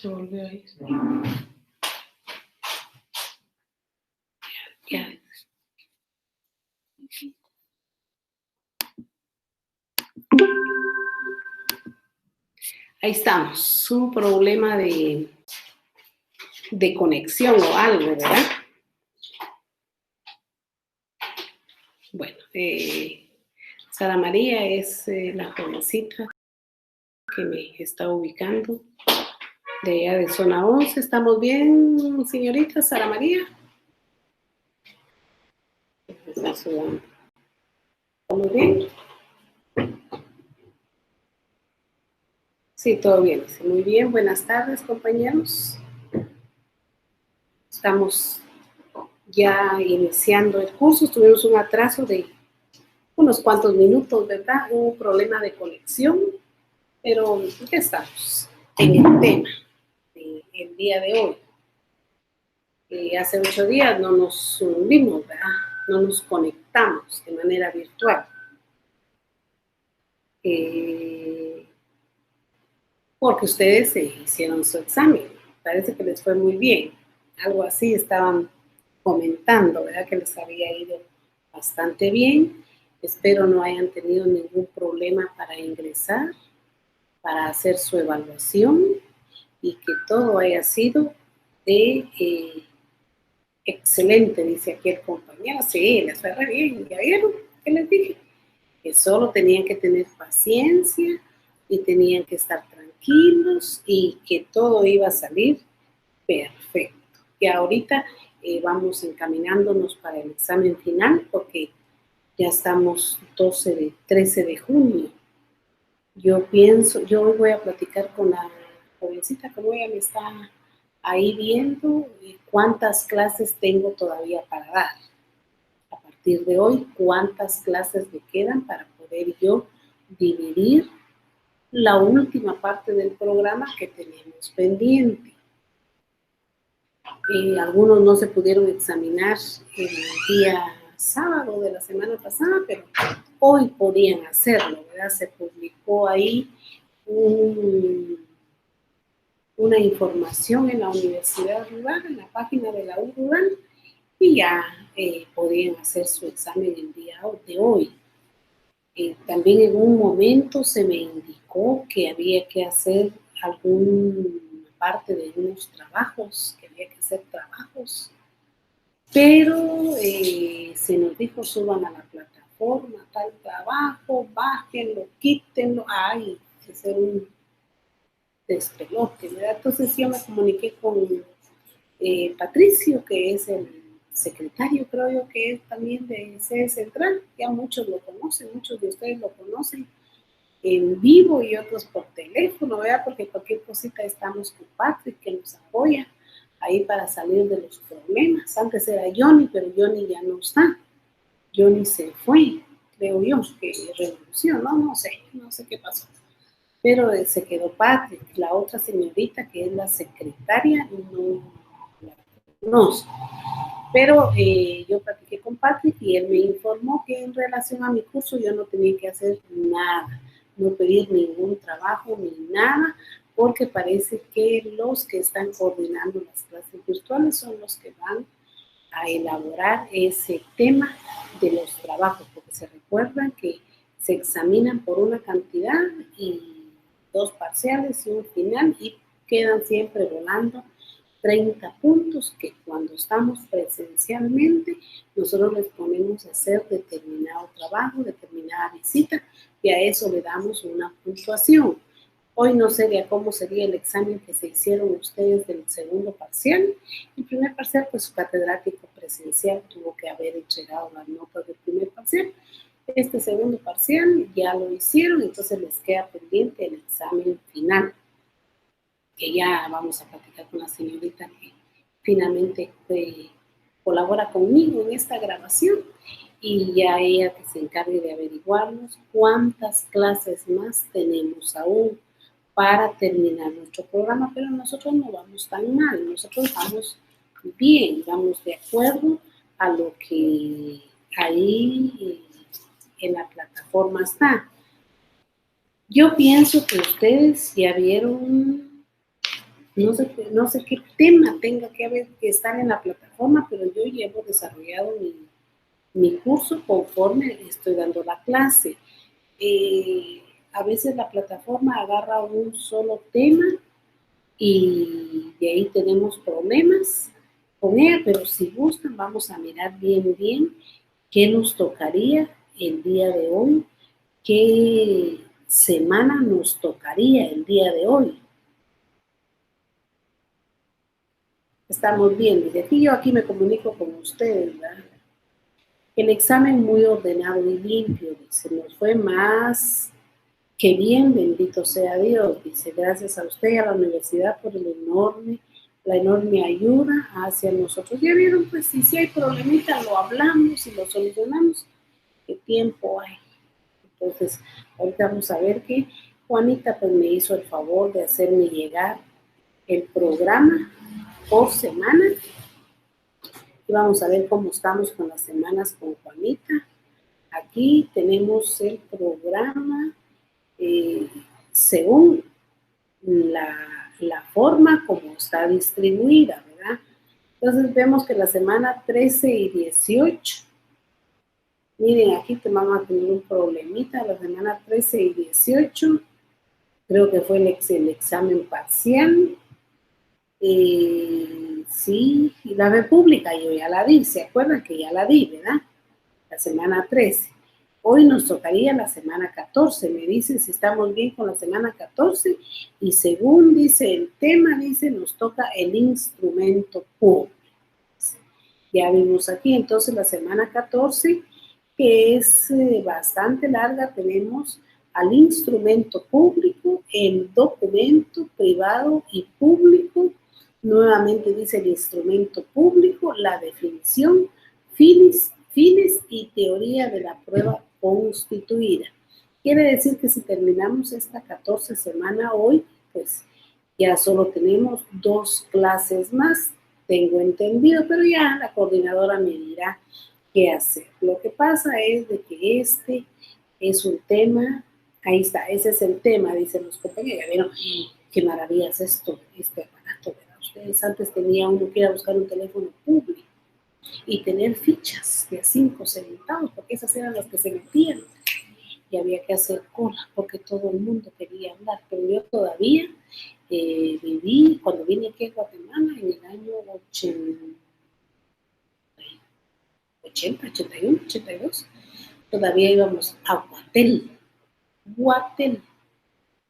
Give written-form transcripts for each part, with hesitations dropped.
Se volvió ahí. Ya. Ahí estamos. Un problema de conexión o algo, ¿verdad? Bueno, Sara María es la jovencita que me está ubicando de allá de zona 11. ¿Estamos bien, señorita Sara María? Está sudando. ¿Estamos bien? Sí, todo bien. Muy bien. Buenas tardes, compañeros. Estamos ya iniciando el curso. Tuvimos un atraso de unos cuantos minutos, ¿verdad? Un problema de conexión, pero ya estamos en el tema del día de hoy. Hace 8 días no nos unimos, ¿verdad? No nos conectamos de manera virtual. Porque ustedes hicieron su examen. Parece que les fue muy bien. Algo así estaban comentando, ¿verdad? Que les había ido bastante bien. Espero no hayan tenido ningún problema para ingresar, para hacer su evaluación y que todo haya sido de excelente, dice aquí el compañero. Sí, les fue re bien. ¿Ya vieron qué les dije? Que solo tenían que tener paciencia y tenían que estar tranquilos y que todo iba a salir perfecto. Y ahorita vamos encaminándonos para el examen final porque ya estamos 13 de junio. Yo hoy voy a platicar con la jovencita, como ella me está ahí viendo, cuántas clases tengo todavía para dar. A partir de hoy, cuántas clases me quedan para poder yo dividir la última parte del programa que tenemos pendiente. Algunos no se pudieron examinar el día sábado de la semana pasada, pero hoy podían hacerlo, ¿verdad? Se publicó ahí una información en la Universidad Rural, en la página de la U Rural, y ya podían hacer su examen el día de hoy. También en un momento se me indicó que había que hacer alguna parte de unos trabajos, que había que hacer trabajos, pero se nos dijo suban a la plataforma tal trabajo, bájenlo, quítenlo, ay, que hacer un despelote, ¿verdad? Entonces yo me comuniqué con Patricio, que es el secretario, creo yo, que es también de sede central. Ya muchos lo conocen, muchos de ustedes lo conocen en vivo y otros por teléfono, ¿verdad? Porque cualquier cosita estamos con Patrick, que nos apoya ahí para salir de los problemas. Antes era Johnny, pero Johnny ya no está. Johnny se fue, creo yo, que renunció, ¿no? No sé qué pasó. Pero se quedó Patrick. La otra señorita, que es la secretaria, no la conozco. Pero yo platiqué con Patrick y él me informó que en relación a mi curso yo no tenía que hacer nada, no pedir ningún trabajo ni nada, porque parece que los que están coordinando las clases virtuales son los que van a elaborar ese tema de los trabajos, porque se recuerdan que se examinan por una cantidad y 2 parciales y un final y quedan siempre volando 30 puntos que cuando estamos presencialmente nosotros les ponemos a hacer determinado trabajo, determinada visita y a eso le damos una puntuación. Hoy no sé de cómo sería el examen que se hicieron ustedes del segundo parcial. El primer parcial, pues su catedrático presencial tuvo que haber entregado las notas del primer parcial. Este segundo parcial ya lo hicieron, entonces les queda pendiente el examen final, que ya vamos a platicar con la señorita que finalmente colabora conmigo en esta grabación y ya ella que se encargue de averiguarnos cuántas clases más tenemos aún para terminar nuestro programa, pero nosotros no vamos tan mal, nosotros vamos bien, vamos de acuerdo a lo que ahí en la plataforma está. Yo pienso que ustedes ya vieron No sé qué tema tenga que estar en la plataforma, pero yo llevo desarrollado mi curso conforme estoy dando la clase. A veces la plataforma agarra un solo tema y de ahí tenemos problemas con ella, pero si gustan vamos a mirar bien qué nos tocaría el día de hoy, qué semana nos tocaría el día de hoy. Estamos bien, dice, aquí yo aquí me comunico con ustedes, ¿verdad? El examen muy ordenado y limpio, dice, nos fue más que bien, bendito sea Dios, dice, gracias a usted y a la universidad por la enorme ayuda hacia nosotros. Ya vieron, pues si hay problemita, lo hablamos y lo solucionamos. ¿Qué tiempo hay? Entonces, ahorita vamos a ver que Juanita pues me hizo el favor de hacerme llegar el programa por semana y vamos a ver cómo estamos con las semanas con Juanita. Aquí tenemos el programa según la forma como está distribuida, ¿verdad? Entonces vemos que la semana 13 y 18, miren, aquí te vamos a tener un problemita, la semana 13 y 18, creo que fue el examen parcial, sí, y la República yo ya la di, ¿se acuerdan que ya la di, verdad? La semana 13. Hoy nos tocaría la semana 14. Me dicen si estamos bien con la semana 14 y según dice el tema, dice nos toca el instrumento público. Ya vimos aquí entonces la semana 14, que es bastante larga. Tenemos al instrumento público, el documento privado y público. Nuevamente dice el instrumento público, la definición, fines y teoría de la prueba constituida. Quiere decir que si terminamos esta 14 semana hoy, pues ya solo tenemos 2 clases más, tengo entendido, pero ya la coordinadora me dirá qué hacer. Lo que pasa es de que este es un tema, ahí está, ese es el tema, dicen los compañeros. Ya vieron, qué maravilla es esto, este aparato, ¿verdad? Ustedes antes tenía uno que ir a buscar un teléfono público y tener fichas de 5 centavos, porque esas eran las que se metían y había que hacer cola porque todo el mundo quería hablar, pero yo todavía viví, cuando vine aquí a Guatemala en el año 81, 82, todavía íbamos a Guatel,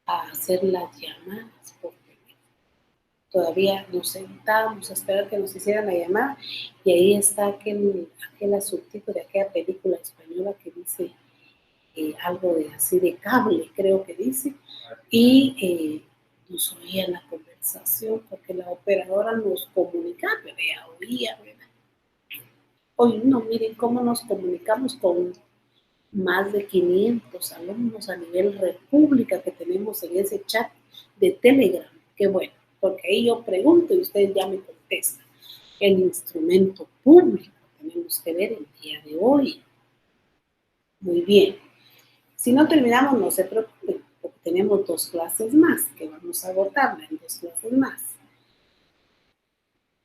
a hacer las llamadas por teléfono. Todavía nos sentábamos a esperar que nos hicieran la llamada y ahí está aquel asuntito de aquella película española que dice algo de así de cable, creo que dice, y nos oía la conversación porque la operadora nos comunicaba, pero ella oía, ¿verdad? Hoy no, miren cómo nos comunicamos con más de 500 alumnos a nivel república que tenemos en ese chat de Telegram. Qué bueno, porque ahí yo pregunto y ustedes ya me contestan. El instrumento público tenemos que ver el día de hoy. Muy bien. Si no terminamos, no se preocupen, porque tenemos 2 clases más, que vamos a agotarla en 2 clases más.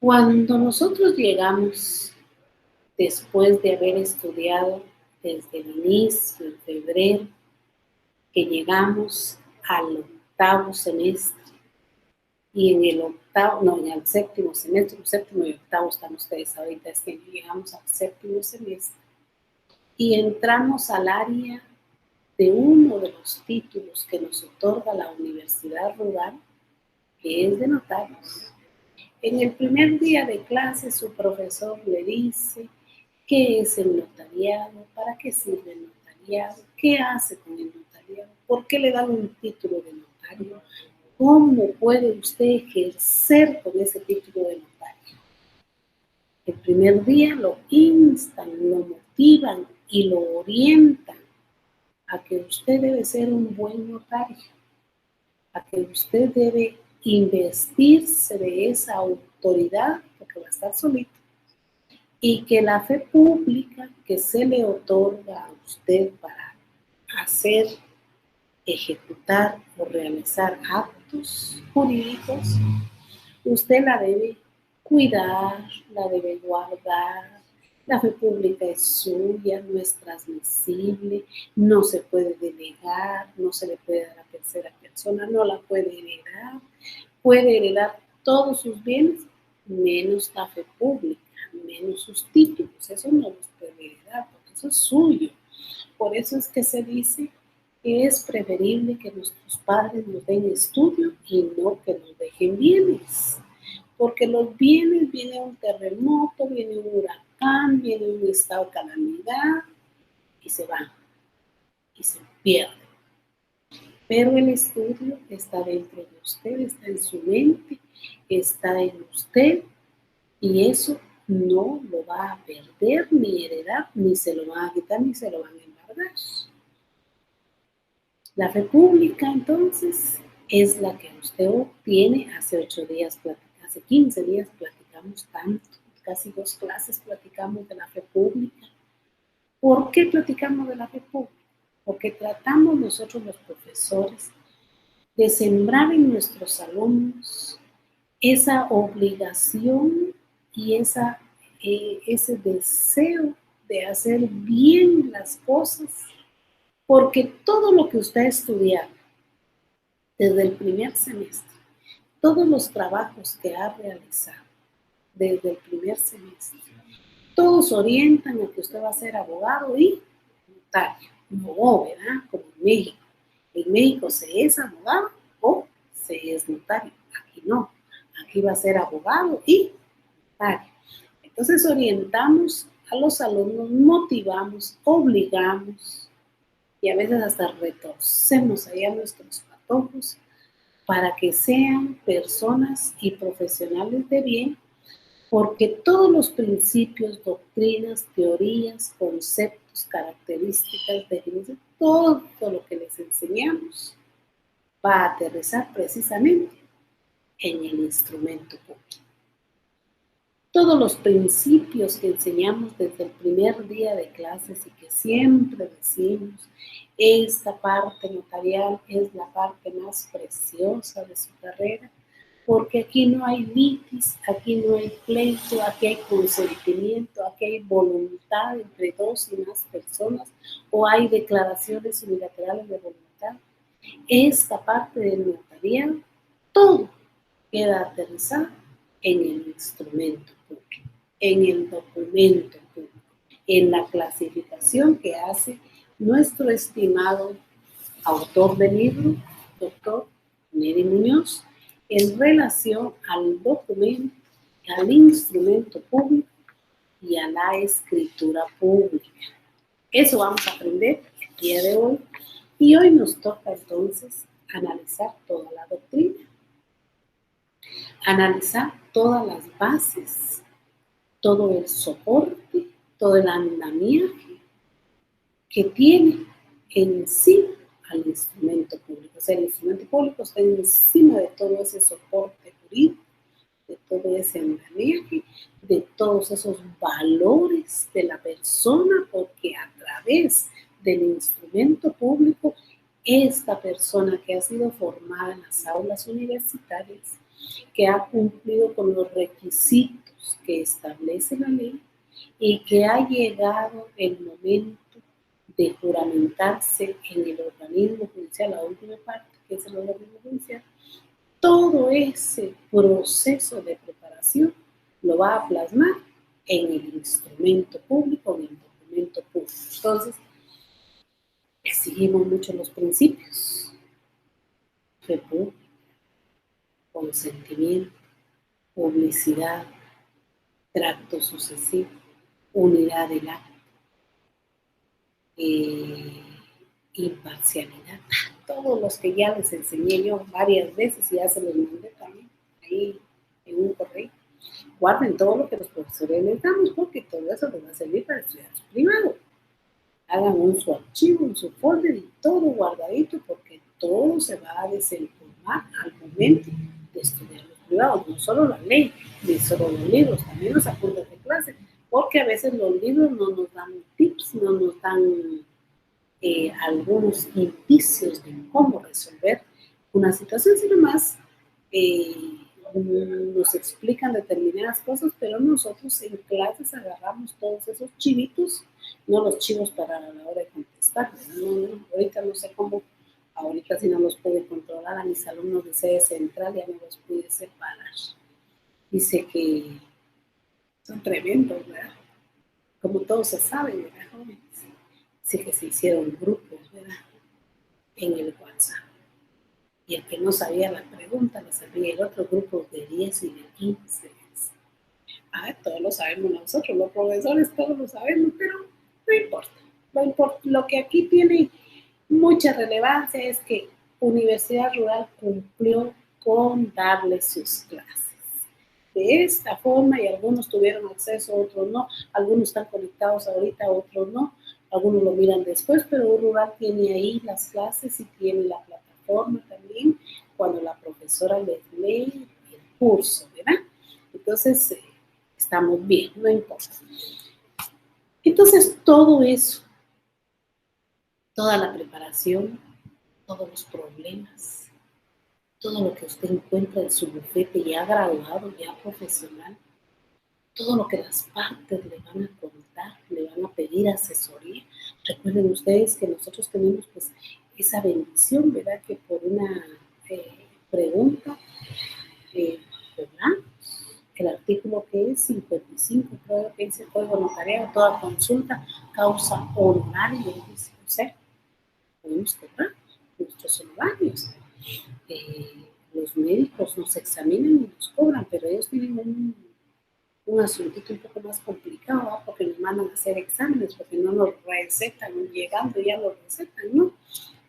Cuando nosotros llegamos, después de haber estudiado desde el inicio, en febrero, que llegamos al 8º semestre, y en el en el 7º semestre, 7º y 8º están ustedes ahorita, es que llegamos al 7º semestre, y entramos al área de uno de los títulos que nos otorga la Universidad Rural, que es de notarios. En el primer día de clase, su profesor le dice qué es el notariado, para qué sirve el notariado, qué hace con el notariado, por qué le dan un título de notario, cómo puede usted ejercer con ese título de notario. El primer día lo instan, lo motivan y lo orientan a que usted debe ser un buen notario, a que usted debe investirse de esa autoridad, porque va a estar solito, y que la fe pública que se le otorga a usted para hacer, ejecutar o realizar actos jurídicos usted la debe cuidar, la debe guardar. La fe pública es suya, no es transmisible, no se puede delegar, no se le puede dar a tercera persona, no la puede heredar todos sus bienes, menos la fe pública, menos sus títulos, eso no los puede heredar, porque eso es suyo. Por eso es que se dice que es preferible que nuestros padres nos den estudio y no que nos dejen bienes. Porque los bienes, viene un terremoto, viene un huracán, viene un estado de calamidad y se van y se pierden. Pero el estudio está dentro de usted, está en su mente, está en usted y eso no lo va a perder ni heredar, ni se lo van a quitar, ni se lo van a embargar. La fe pública, entonces, es la que usted obtiene. Hace 8 días, hace 15 días platicamos tanto, casi 2 clases platicamos de la fe pública. ¿Por qué platicamos de la fe pública? Porque tratamos nosotros los profesores de sembrar en nuestros alumnos esa obligación y ese deseo de hacer bien las cosas, porque todo lo que usted ha estudiado desde el primer semestre, todos los trabajos que ha realizado desde el primer semestre, todos orientan a que usted va a ser abogado y notario. No, ¿verdad? Como en México. En México se es abogado o se es notario. Aquí no. Aquí va a ser abogado y notario. Entonces orientamos a los alumnos, motivamos, obligamos y a veces hasta retorcemos allá nuestros patojos para que sean personas y profesionales de bien, porque todos los principios, doctrinas, teorías, conceptos, características, definiciones, todo lo que les enseñamos va a aterrizar precisamente en el instrumento público. Todos los principios que enseñamos desde el primer día de clases y que siempre decimos, esta parte notarial es la parte más preciosa de su carrera, porque aquí no hay litis, aquí no hay pleito, aquí hay consentimiento, aquí hay voluntad entre 2 y más personas, o hay declaraciones unilaterales de voluntad. Esta parte del notariado, todo queda aterrizado en el instrumento público, en el documento público, en la clasificación que hace nuestro estimado autor del libro, doctor Neri Muñoz, en relación al documento, al instrumento público y a la escritura pública. Eso vamos a aprender el día de hoy y hoy nos toca entonces analizar toda la doctrina, analizar todas las bases, todo el soporte, todo el andamiaje que tiene en sí al instrumento público. O sea, el instrumento público está encima de todo ese soporte jurídico, de todo ese andamiaje, de todos esos valores de la persona, porque a través del instrumento público, esta persona que ha sido formada en las aulas universitarias, que ha cumplido con los requisitos que establece la ley y que ha llegado el momento de juramentarse en el organismo judicial, la última parte, que es el organismo judicial, todo ese proceso de preparación lo va a plasmar en el instrumento público, en el documento público. Entonces, exigimos mucho los principios: fe pública, consentimiento, publicidad, tracto sucesivo, unidad del acto, imparcialidad, todos los que ya les enseñé yo varias veces y ya se los mandé también ahí en un correo. Guarden todo lo que los profesores les damos, porque todo eso les va a servir para estudiar su privado. Hagan su archivo, su folder y todo guardadito, porque todo se va a desempolvar al momento de estudiar los privados. No solo la ley, ni solo los libros, también los apuntes de clase, porque a veces los libros no nos dan tips, no nos dan algunos indicios de cómo resolver una situación, sino más nos explican determinadas cosas, pero nosotros en clases agarramos todos esos chivitos, no los chivos para la hora de contestar. Ahorita no sé cómo, ahorita si no los pude controlar a mis alumnos de sede central, ya no los pude separar. Dice que son tremendos, ¿verdad? Como todos se saben, ¿verdad, jóvenes? Dice que se hicieron grupos, ¿verdad? En el WhatsApp. Y el que no sabía la pregunta, le sabía el otro grupo de 10 y de 15. Todos lo sabemos nosotros, los profesores todos lo sabemos, pero no importa. Lo que aquí tiene mucha relevancia es que Universidad Rural cumplió con darle sus clases. De esta forma, y algunos tuvieron acceso, otros no, algunos están conectados ahorita, otros no, algunos lo miran después, pero Rural tiene ahí las clases y tiene la plataforma también cuando la profesora les lee el curso, ¿verdad? Entonces, estamos bien, no importa. Entonces, todo eso, toda la preparación, todos los problemas, todo lo que usted encuentra en su bufete ya graduado, ya profesional, todo lo que las partes le van a contar, le van a pedir asesoría. Recuerden ustedes que nosotros tenemos pues esa bendición, ¿verdad? Que por una pregunta, ¿verdad? El artículo que es 55, creo que dice el Código Notarial, toda consulta causa honorario, dice, o sea, podemos cobrar nuestros honorarios. Los médicos nos examinan y nos cobran, pero ellos tienen un asuntito un poco más complicado, ¿no? Porque nos mandan a hacer exámenes, porque no nos recetan, llegando ya nos recetan, ¿no?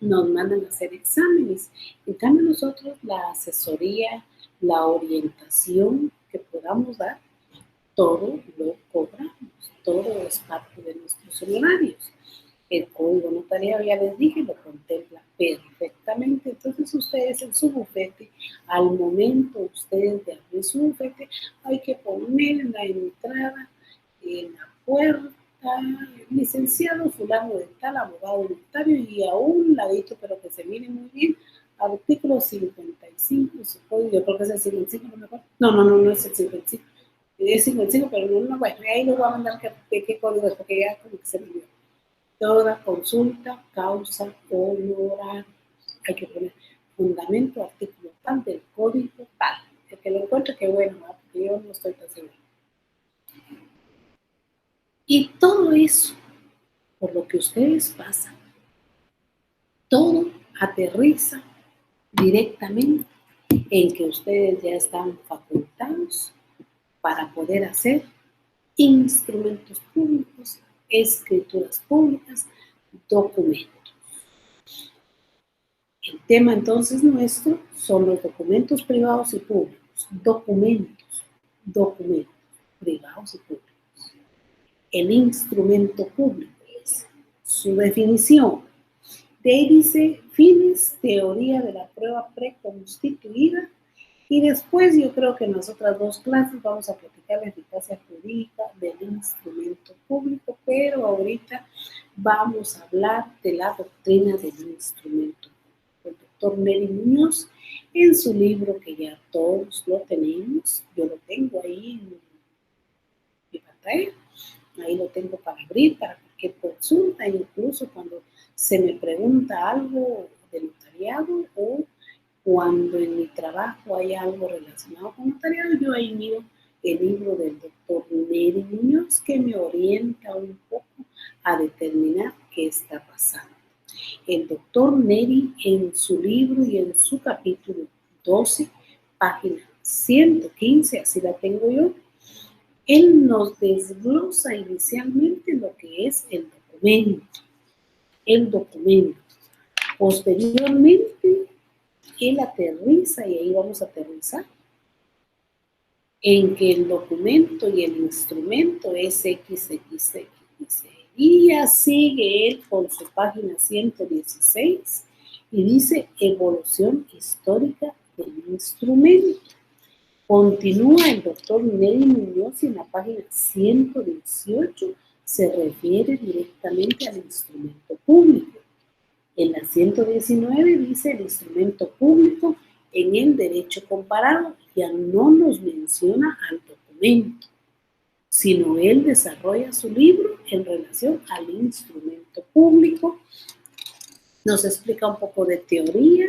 Nos mandan a hacer exámenes. En cambio nosotros la asesoría, la orientación que podamos dar, todo lo cobramos, todo es parte de nuestros honorarios. El código notarial, ya les dije, lo contempla perfectamente. Entonces ustedes en su bufete, al momento ustedes de abrir su bufete, hay que poner en la entrada, en la puerta, licenciado fulano de tal, abogado notario, y a un ladito, pero que se mire muy bien, artículo 55, yo creo que es el 55, no me acuerdo. No es el 55. Es 55, pero no, bueno, ahí les voy a mandar qué código es, porque ya como que se me olvidó. Toda consulta causa honorario. Hay que poner fundamento, artículo tal, del código tal. El que lo encuentre, qué bueno, ¿no? Porque yo no estoy tan seguro. Y todo eso, por lo que ustedes pasan, todo aterriza directamente en que ustedes ya están facultados para poder hacer instrumentos públicos, escrituras públicas, documentos. El tema entonces nuestro son los documentos privados y públicos. Documentos privados y públicos. El instrumento público es su definición. De ahí dice fines, teoría de la prueba preconstituida. Y después yo creo que en las otras dos clases vamos a platicar la eficacia jurídica del instrumento público, pero ahorita vamos a hablar de la doctrina del instrumento público. El doctor Neri Muñoz, en su libro que ya todos lo tenemos, yo lo tengo ahí en mi pantalla, ahí lo tengo para abrir, para cualquier consulta, incluso cuando se me pregunta algo de notariado o cuando en mi trabajo hay algo relacionado con notariado, yo ahí miro el libro del doctor Neri Muñoz que me orienta un poco a determinar qué está pasando. El doctor Neri en su libro y en su capítulo 12, página 115, así la tengo yo, él nos desglosa inicialmente lo que es el documento. El documento. Posteriormente, él aterriza, y ahí vamos a aterrizar, en que el documento y el instrumento es XXX. Y ya sigue él con su página 116 y dice evolución histórica del instrumento. Continúa el doctor Neri Muñoz y en la página 118 se refiere directamente al instrumento público. En la 119 dice el instrumento público en el derecho comparado. ya no nos menciona al documento, sino él desarrolla su libro en relación al instrumento público, nos explica un poco de teoría.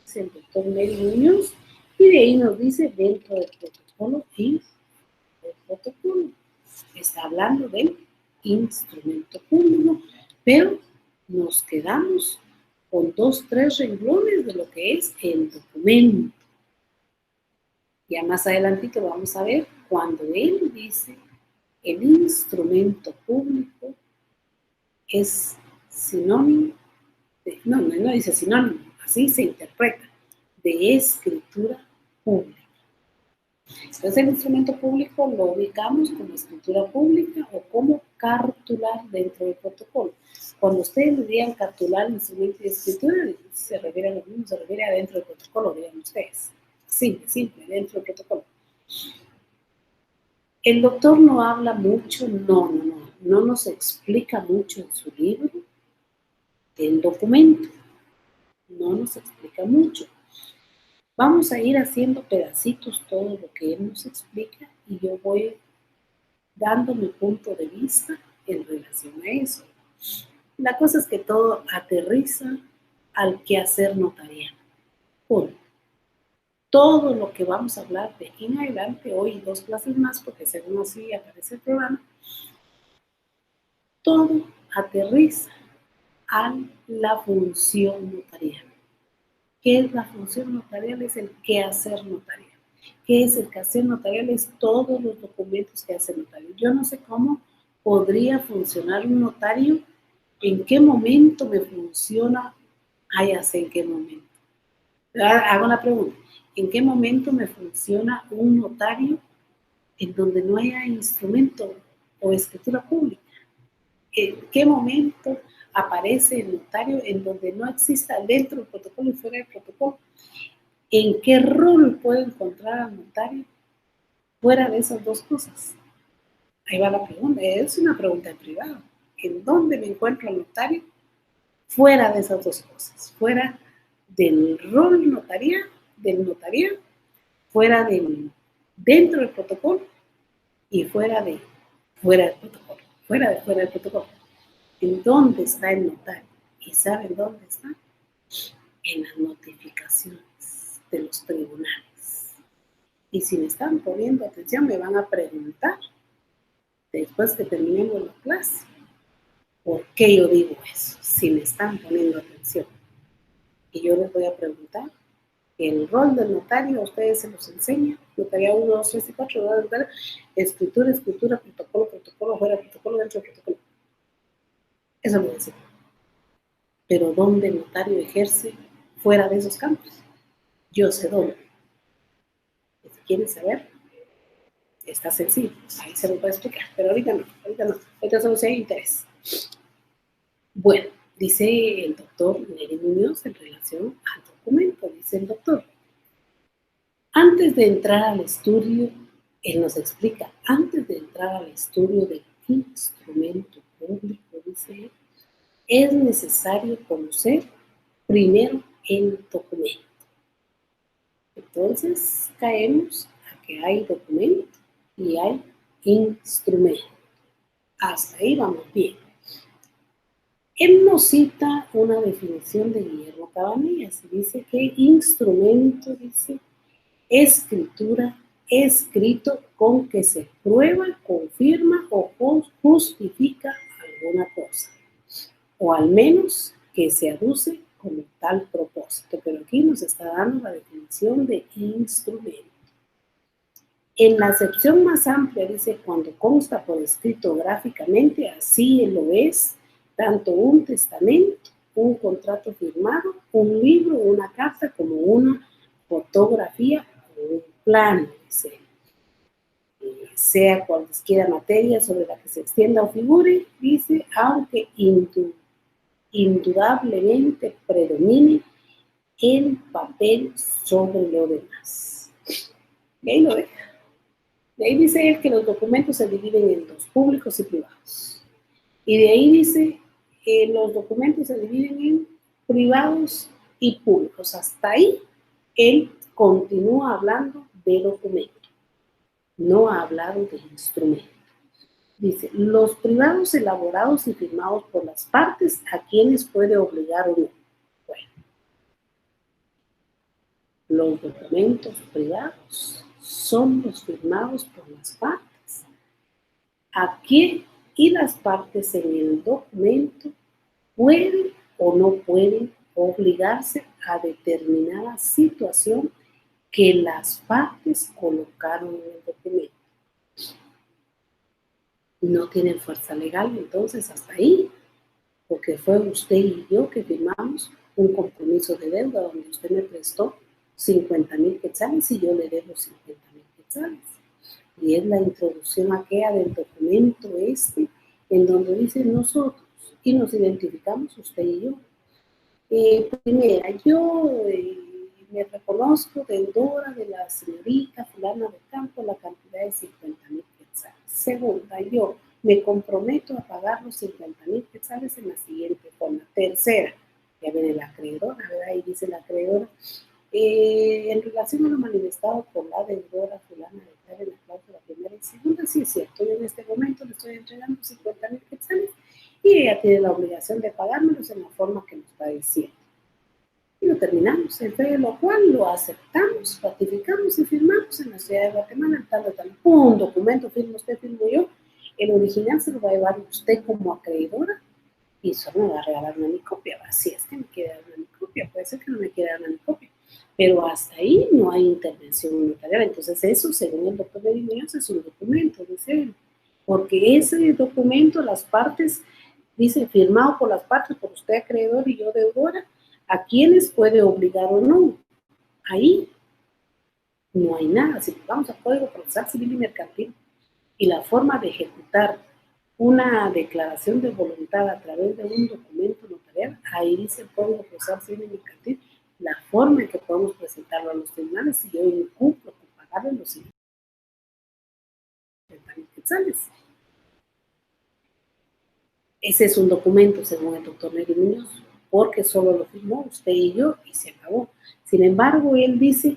Es el doctor Neri Muñoz, y de ahí nos dice dentro del protocolo y el protocolo. Está hablando del instrumento público, pero nos quedamos con 2, 3 renglones de lo que es el documento. Ya más adelantito vamos a ver cuando él dice el instrumento público es sinónimo de, no dice sinónimo, así se interpreta, de escritura pública. Entonces el instrumento público lo ubicamos como escritura pública o como cartular dentro del protocolo. Cuando ustedes le digan cartular, instrumento y escritura, se refiere a lo mismo, se refiere a dentro del protocolo, digan ustedes. Simple, dentro del protocolo. El doctor no habla mucho, no nos explica mucho en su libro del documento. No nos explica mucho. Vamos a ir haciendo pedacitos todo lo que él nos explica y yo voy dando mi punto de vista en relación a eso. La cosa es que todo aterriza al quehacer notarial. Punto. Todo lo que vamos a hablar de aquí en adelante, hoy 2 clases más, porque según así aparece el programa, todo aterriza a la función notarial. ¿Qué es la función notarial? Es el quehacer notarial. ¿Qué es el quehacer notarial? Es todos los documentos que hace el notario. Yo no sé cómo podría funcionar un notario, en qué momento me funciona, ya sé en qué momento. Hago la pregunta, ¿en qué momento me funciona un notario en donde no haya instrumento o escritura pública? ¿En qué momento aparece el notario en donde no exista dentro del protocolo y fuera del protocolo? ¿En qué rol puedo encontrar al notario fuera de esas 2 cosas? Ahí va la pregunta, es una pregunta en privado. ¿En dónde me encuentro al notario fuera de esas 2 cosas? Fuera del rol notarial, fuera dentro del protocolo y fuera del protocolo, fuera del protocolo. ¿En dónde está el notario? ¿Y saben dónde está? En las notificaciones de los tribunales. Y si me están poniendo atención, me van a preguntar, después que terminemos la clase, ¿por qué yo digo eso? Si me están poniendo atención. Y yo les voy a preguntar, el rol del notario, a ustedes se los enseña, notaría 1, 2, 3 y 4, escritura, protocolo, fuera protocolo, dentro del protocolo. Eso lo decimos. Pero ¿dónde el notario ejerce fuera de esos campos? Yo sé dónde. Si quieren saber, está sencillo, ahí se lo puedo explicar, pero ahorita solo si hay interés. Bueno, dice el doctor Neri Muñoz en relación al documento, dice el doctor. Antes de entrar al estudio, él nos explica, antes de entrar al estudio del instrumento público, dice él, es necesario conocer primero el documento. Entonces caemos a que hay documento y hay instrumento. Hasta ahí vamos bien. Él nos cita una definición de Guillermo Cabanillas y dice que instrumento, dice, escritura, escrito con que se prueba, confirma o justifica alguna cosa, o al menos que se aduce con tal propósito. Pero aquí nos está dando la definición de instrumento. En la acepción más amplia dice cuando consta por escrito gráficamente, así lo es, tanto un testamento, un contrato firmado, un libro, una carta, como una fotografía o un plano, dice. Sea cualquiera materia sobre la que se extienda o figure, dice, aunque indudablemente predomine el papel sobre lo demás. Y ahí lo deja. De ahí dice él que los documentos se dividen en 2, públicos y privados. Y de ahí dice que los documentos se dividen en privados y públicos. Hasta ahí, él continúa hablando de documento, no ha hablado de instrumento. Dice, los privados elaborados y firmados por las partes a quienes puede obligar o no. Bueno, los documentos privados son los firmados por las partes. ¿A quién y las partes en el documento pueden o no pueden obligarse a determinada situación que las partes colocaron en el documento? No tienen fuerza legal, entonces hasta ahí, porque fue usted y yo que firmamos un compromiso de deuda donde usted me prestó 50,000 quetzales y yo le debo 50,000 quetzales. Y es la introducción aquella del documento en donde dice nosotros, y nos identificamos usted y yo. Primera, yo me reconozco deudora de la señorita fulana de campo la cantidad de 50,000 quetzales. Segunda, yo me comprometo a pagar los 50,000 quetzales en la siguiente forma. Tercera, ya viene la acreedora, ¿verdad? Ahí dice la acreedora, en relación a lo manifestado por la deudora fulana de tal en la cláusula primera y segunda, sí es cierto, yo en este momento le estoy entregando 50,000 quetzales y ella tiene la obligación de pagármelos en la forma que nos está diciendo. Y lo terminamos, en fe de lo cual lo aceptamos, ratificamos y firmamos en la ciudad de Guatemala, tal. Un documento, firma usted, firmo yo, el original se lo va a llevar usted como acreedora y solo me va a regalar una mi copia. Si es que me quiere dar una mi copia, puede ser que no me quiera dar una mi copia, pero hasta ahí no hay intervención notarial. Entonces eso, según el doctor Neri Muñoz, es un documento, dice él, porque ese documento las partes, dice, firmado por las partes, por usted acreedor y yo deudora, ¿a quiénes puede obligar o no? Ahí no hay nada. Si vamos al Código Procesal Civil y Mercantil y la forma de ejecutar una declaración de voluntad a través de un documento notarial, ahí dice el Código Procesal Civil y Mercantil la forma en que podemos presentarlo a los tribunales si yo incumplo con pagarle los 50,000 quetzales. Ese es un documento, según el doctor Neri Muñoz, porque solo lo firmó usted y yo y se acabó. Sin embargo, él dice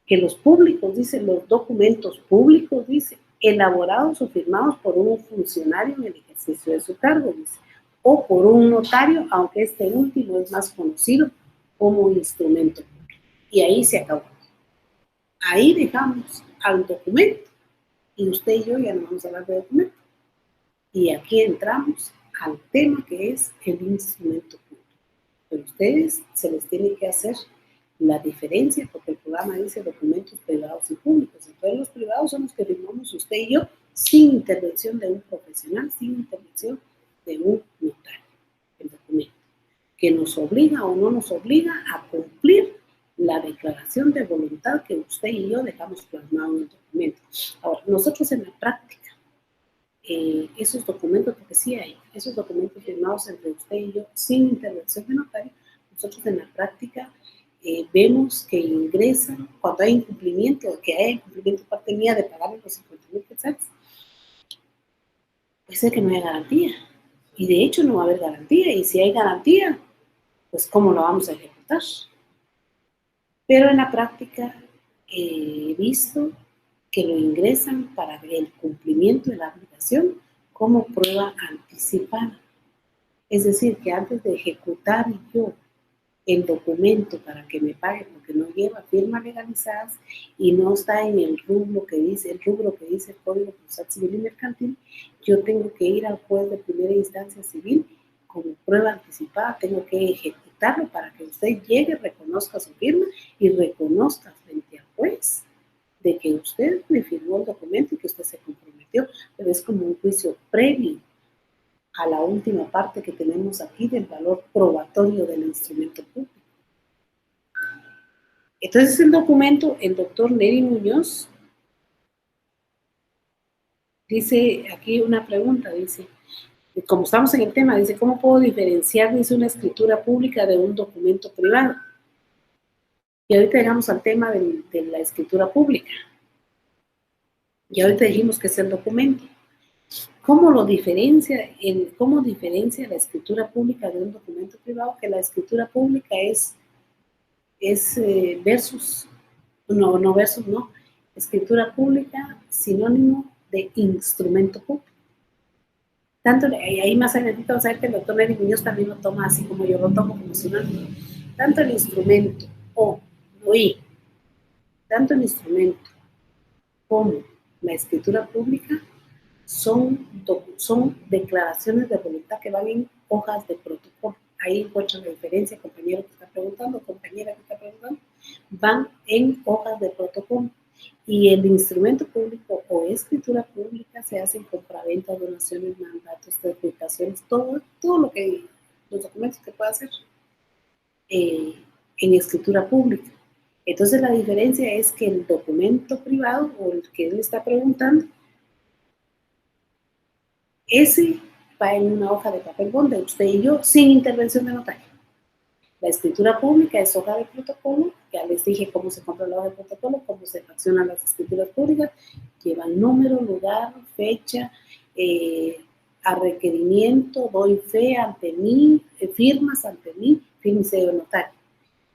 que los públicos, dice, los documentos públicos, dice, elaborados o firmados por un funcionario en el ejercicio de su cargo, dice, o por un notario, aunque este último es más conocido como instrumento público. Y ahí se acabó. Ahí dejamos al documento y usted y yo ya no vamos a hablar de documento. Y aquí entramos al tema que es el instrumento público. Pero a ustedes se les tiene que hacer la diferencia porque el programa dice documentos privados y públicos. Entonces los privados son los que firmamos usted y yo sin intervención de un profesional, sin intervención de un notario. El documento que nos obliga o no nos obliga a cumplir la declaración de voluntad que usted y yo dejamos plasmado en el documento. Ahora, nosotros en la práctica, esos documentos, porque sí hay esos documentos firmados entre usted y yo sin intervención de notario, nosotros en la práctica vemos que ingresan, cuando hay incumplimiento, que hay incumplimiento de parte mía de pagarle los 50,000 quetzales, puede ser que no haya garantía. Y de hecho no va a haber garantía. Y si hay garantía, pues ¿cómo lo vamos a ejecutar? Pero en la práctica he visto que lo ingresan para el cumplimiento de la obligación como prueba anticipada. Es decir, que antes de ejecutar yo el documento para que me pague, porque no lleva firmas legalizadas y no está en el rubro que dice el Código Procesal Civil y Mercantil, yo tengo que ir al juez de primera instancia civil como prueba anticipada, tengo que ejecutarlo para que usted llegue, reconozca su firma y reconozca frente al juez de que usted me firmó el documento y que usted se comprometió, pero es como un juicio previo a la última parte que tenemos aquí del valor probatorio del instrumento público. Entonces el documento, el doctor Neri Muñoz dice aquí una pregunta, dice, como estamos en el tema, dice, ¿cómo puedo diferenciar, dice, una escritura pública de un documento privado? Y ahorita llegamos al tema de la escritura pública. Y ahorita dijimos que es el documento. ¿Cómo diferencia la escritura pública de un documento privado? Que la escritura pública es versus, no versus, no. Escritura pública, sinónimo de instrumento público. Tanto, y ahí más adelante vamos a ver que el doctor Neri Muñoz también lo toma así como yo lo tomo como sinónimo. Tanto el instrumento tanto el instrumento como la escritura pública son declaraciones de voluntad que van en hojas de protocolo. Ahí encuentran la diferencia, compañero que está preguntando, compañera que está preguntando, van en hojas de protocolo. Y el instrumento público o escritura pública se hacen compraventa, donaciones, mandatos, certificaciones, todo lo que, los documentos que pueda hacer en escritura pública. Entonces la diferencia es que el documento privado o el que él está preguntando, ese va en una hoja de papel bond de usted y yo sin intervención de notario. La escritura pública es hoja de protocolo, ya les dije cómo se compra la hoja de protocolo, cómo se fraccionan las escrituras públicas, llevan número, lugar, fecha, a requerimiento, doy fe ante mí, firmas ante mí, fírmese de notario.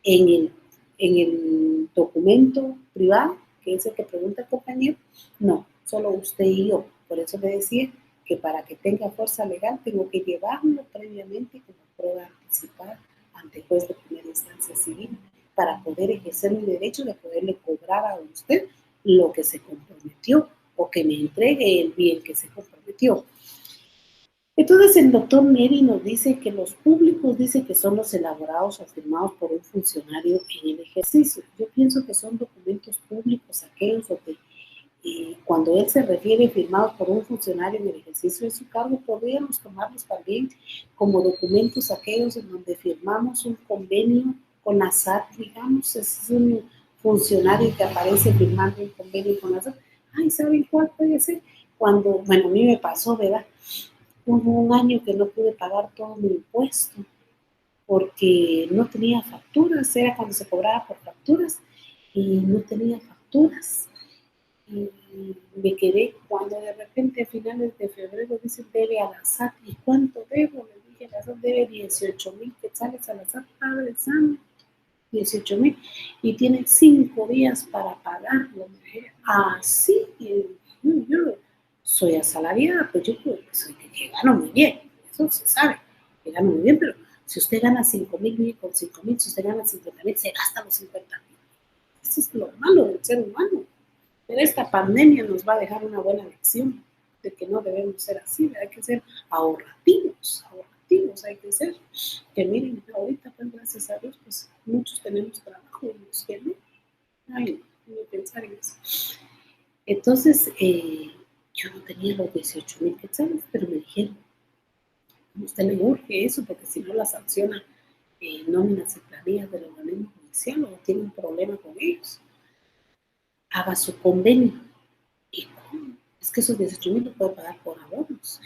En el documento privado, que es el que pregunta el compañero, no, solo usted y yo. Por eso le decía que para que tenga fuerza legal tengo que llevarlo previamente como prueba anticipada ante el juez de primera instancia civil para poder ejercer mi derecho de poderle cobrar a usted lo que se comprometió o que me entregue el bien que se comprometió. Entonces el doctor Neri nos dice que los públicos dice que son los elaborados o firmados por un funcionario en el ejercicio. Yo pienso que son documentos públicos aquellos donde cuando él se refiere firmados por un funcionario en el ejercicio de su cargo, podríamos tomarlos también como documentos aquellos en donde firmamos un convenio con la SAT, digamos, es un funcionario que aparece firmando un convenio con la SAT. Ay, ¿saben cuál puede ser? Cuando, bueno, a mí me pasó, ¿verdad? Hubo un año que no pude pagar todo mi impuesto porque no tenía facturas, era cuando se cobraba por facturas y no tenía facturas. Y me quedé cuando de repente a finales de febrero dicen debe a la SAT. ¿Y cuánto debo? Le dije, la SAT debe 18,000 quetzales a la SAT, Padre Santo, 18,000. Y tiene 5 días para pagarlo. Me dije, así, yo soy asalariada, pues yo creo que gano muy bien, eso se sabe, que gano muy bien, pero si usted gana 5,000, vive con 5,000, si usted gana 50,000, se gasta los 50,000. Eso es lo malo del ser humano. Pero esta pandemia nos va a dejar una buena lección de que no debemos ser así, hay que ser ahorrativos, hay que ser. Que miren, ahorita, pues gracias a Dios, pues muchos tenemos trabajo y los que no. Ay, no pensar en eso. Entonces, yo no tenía los 18,000 quetzales, pero me dijeron, a usted le urge eso, porque si no la sanciona nóminas y planillas del organismo judicial o tiene un problema con ellos. Haga su convenio. ¿Y cómo? Es que esos 18,000 lo puede pagar por abonos.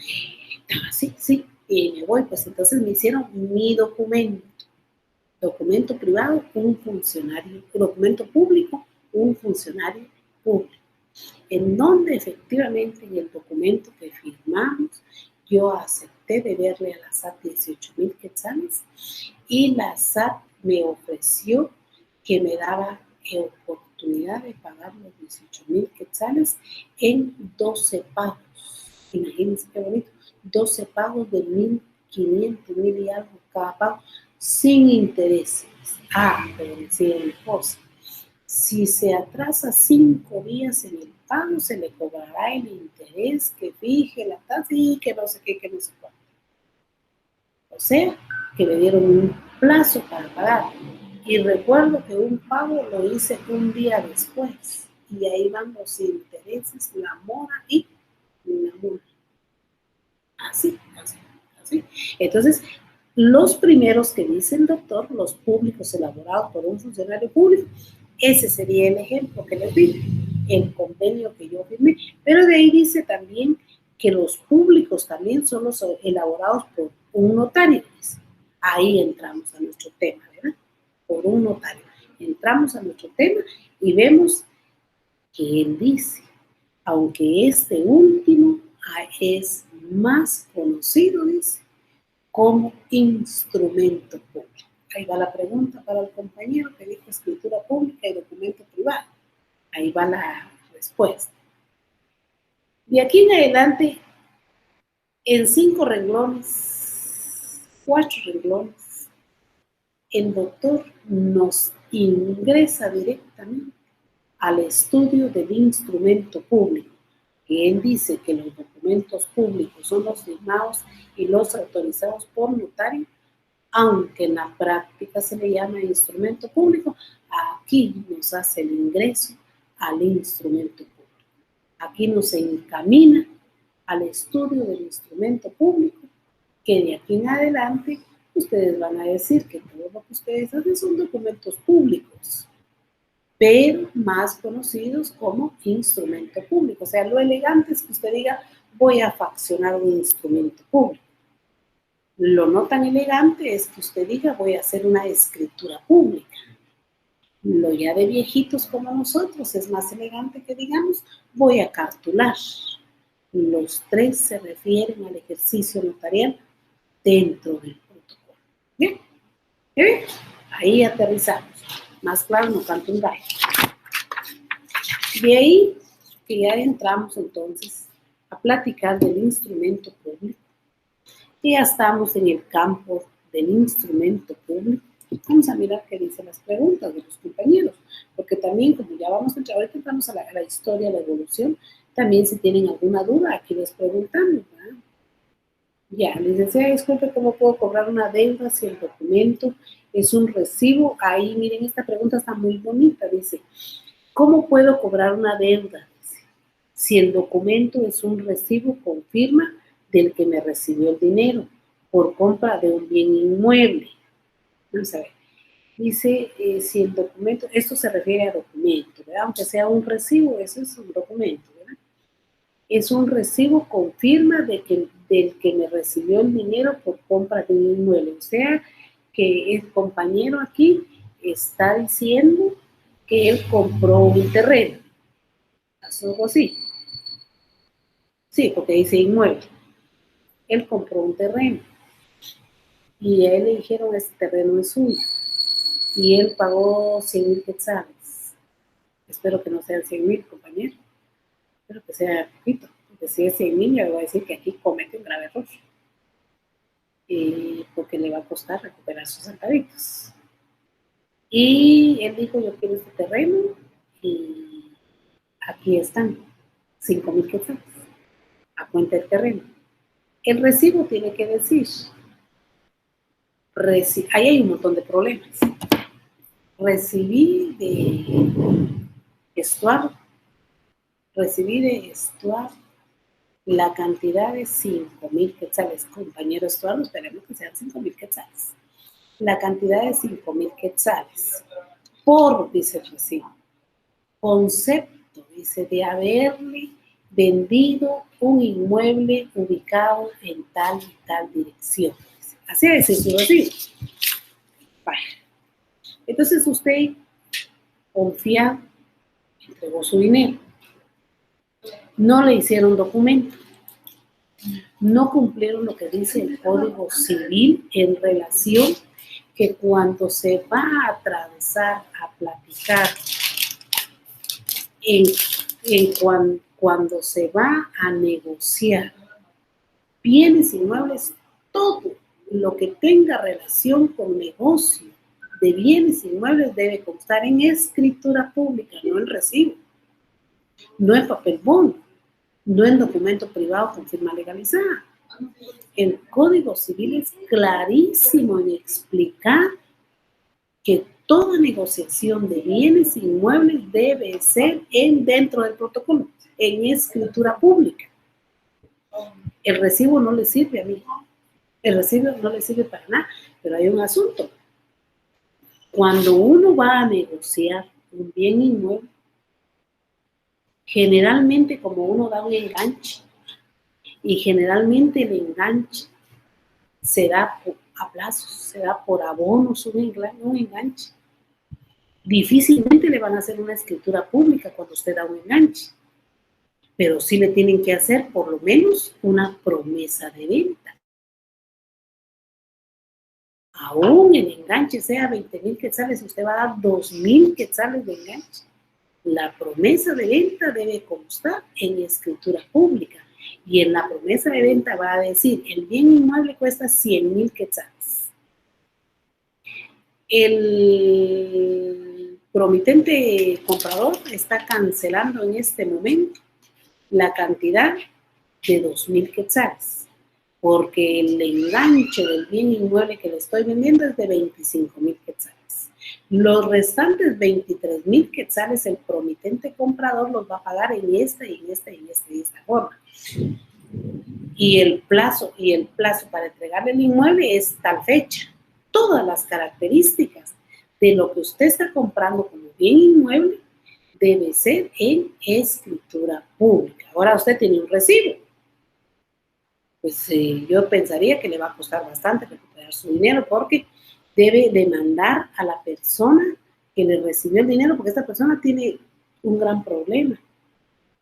Sí. Y me voy, pues entonces me hicieron mi documento privado, un funcionario, documento público, un funcionario público, en donde efectivamente en el documento que firmamos yo acepté deberle a la SAT 18,000 quetzales y la SAT me ofreció que me daba oportunidad de pagar los 18,000 quetzales en 12 pagos. Imagínense qué bonito, 12 pagos de 1,500, 1,000 y algo cada pago, sin intereses. Pero decía una cosa, si se atrasa 5 días en el pago, se le cobrará el interés que fije la tasa y que no sé qué, que no sé cuánto. O sea, que me dieron un plazo para pagar. Y recuerdo que un pago lo hice un día después. Y ahí van los intereses, la mora y la mora. Así. Entonces, los primeros que dice el doctor, los públicos elaborados por un funcionario público, ese sería el ejemplo que les di, el convenio que yo firmé. Pero de ahí dice también que los públicos también son los elaborados por un notario. Ahí entramos a nuestro tema, ¿verdad? Por un notario. Entramos a nuestro tema y vemos que él dice, aunque este último es más conocido, dice, como instrumento público. Ahí va la pregunta para el compañero que dijo escritura pública y documento privado. Ahí va la respuesta. De aquí en adelante, en 5 renglones, 4 renglones, el doctor nos ingresa directamente al estudio del instrumento público, que él dice que los documentos públicos son los firmados y los autorizados por notario, aunque en la práctica se le llama instrumento público. Aquí nos hace el ingreso al instrumento público. Aquí nos encamina al estudio del instrumento público, que de aquí en adelante ustedes van a decir que todo lo que ustedes hacen son documentos públicos, pero más conocidos como instrumento público. O sea, lo elegante es que usted diga, voy a faccionar un instrumento público. Lo no tan elegante es que usted diga, voy a hacer una escritura pública. Lo ya de viejitos como nosotros es más elegante que digamos, voy a cartular. Los 3 se refieren al ejercicio notarial dentro del protocolo. ¿Bien? ¿Bien? Ahí aterrizamos. Más claro, no canto un gallo. De ahí que ya entramos entonces a platicar del instrumento público. Y ya estamos en el campo del instrumento público. Vamos a mirar qué dicen las preguntas de los compañeros, porque también, como ya vamos a entrar, ahorita entramos a la historia, a la evolución, también si tienen alguna duda, aquí les preguntamos, ¿verdad? Ya, les decía, disculpe, ¿cómo puedo cobrar una deuda si el documento es un recibo? Ahí, miren, esta pregunta está muy bonita, dice, ¿cómo puedo cobrar una deuda si el documento es un recibo con firma del que me recibió el dinero por compra de un bien inmueble? Vamos a ver. Dice, si el documento, esto se refiere a documento, ¿verdad? Aunque sea un recibo, eso es un documento, ¿verdad? Es un recibo con firma del que me recibió el dinero por compra de un inmueble. O sea, que el compañero aquí está diciendo que él compró un terreno. Algo así. Sí, porque dice inmueble. Él compró un terreno. Y a él le dijeron, este terreno es suyo. Y él pagó 100,000 quetzales. Espero que no sean 100,000, compañero. Espero que sea poquito. Porque si es 100,000, le voy a decir que aquí comete un grave error. Porque le va a costar recuperar sus centavitos. Y él dijo, yo quiero este terreno y aquí están 5,000 quetzales a cuenta del terreno. El recibo tiene que decir, ahí hay un montón de problemas. Recibí de Estuardo la cantidad de 5,000 quetzales. Compañero Estuardo, esperemos que sean 5,000 quetzales. La cantidad de 5,000 quetzales por, dice el recibo, concepto, dice, de haberle vendido un inmueble ubicado en tal y tal dirección. Así es el recibo. Vaya. Entonces usted, confiado, entregó su dinero. No le hicieron documento. No cumplieron lo que dice el Código Civil en relación que cuando se va a transar, a platicar, cuando se va a negociar bienes inmuebles, todo lo que tenga relación con negocio de bienes inmuebles debe constar en escritura pública, no en recibo, no en papel bond, no en documento privado con firma legalizada. El Código Civil es clarísimo en explicar que toda negociación de bienes inmuebles debe ser dentro del protocolo, en escritura pública. El recibo no le sirve a mí. El recibo no le sirve para nada, pero hay un asunto. Cuando uno va a negociar un bien inmueble, generalmente como uno da un enganche, y generalmente el enganche se da a plazos, se da por abonos, un enganche. Difícilmente le van a hacer una escritura pública cuando usted da un enganche. pero sí le tienen que hacer por lo menos una promesa de venta. Aún el enganche sea 20,000 quetzales, usted va a dar 2,000 quetzales de enganche. La promesa de venta debe constar en escritura pública y en la promesa de venta va a decir, el bien inmueble cuesta 100,000 quetzales. El promitente comprador está cancelando en este momento la cantidad de 2,000 quetzales, porque el enganche del bien inmueble que le estoy vendiendo es de 25,000 quetzales. Los restantes 23,000 quetzales el promitente comprador los va a pagar en esta forma. Y el plazo para entregarle el inmueble es tal fecha. Todas las características de lo que usted está comprando como bien inmueble debe ser en escritura pública. Ahora usted tiene un recibo. Pues yo pensaría que le va a costar bastante recuperar su dinero porque debe demandar a la persona que le recibió el dinero, porque esta persona tiene un gran problema.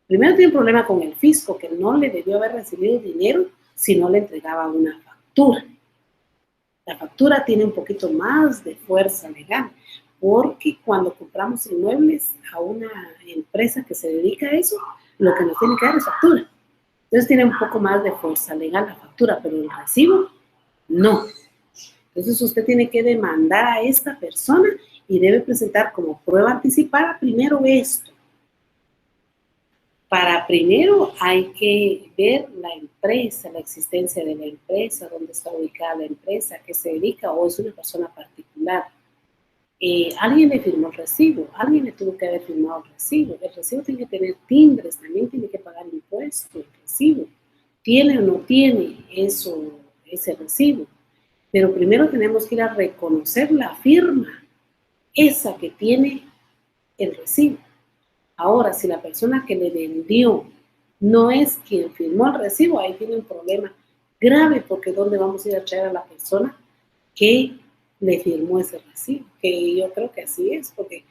Primero tiene un problema con el fisco, que no le debió haber recibido dinero si no le entregaba una factura. La factura tiene un poquito más de fuerza legal, porque cuando compramos inmuebles a una empresa que se dedica a eso, lo que nos tiene que dar es factura. Entonces tiene un poco más de fuerza legal la factura, pero el recibo no. Entonces usted tiene que demandar a esta persona y debe presentar como prueba anticipada primero esto. Para primero hay que ver la empresa, la existencia de la empresa, dónde está ubicada la empresa, a qué se dedica o es una persona particular. Alguien le firmó el recibo, alguien le tuvo que haber firmado el recibo tiene que tener timbres, también tiene que pagar impuestos, el recibo. ¿Tiene o no tiene ese recibo? Pero primero tenemos que ir a reconocer la firma, esa que tiene el recibo. Ahora, si la persona que le vendió no es quien firmó el recibo, ahí tiene un problema grave, porque ¿dónde vamos a ir a traer a la persona que le firmó ese recibo? Que yo creo que así es, porque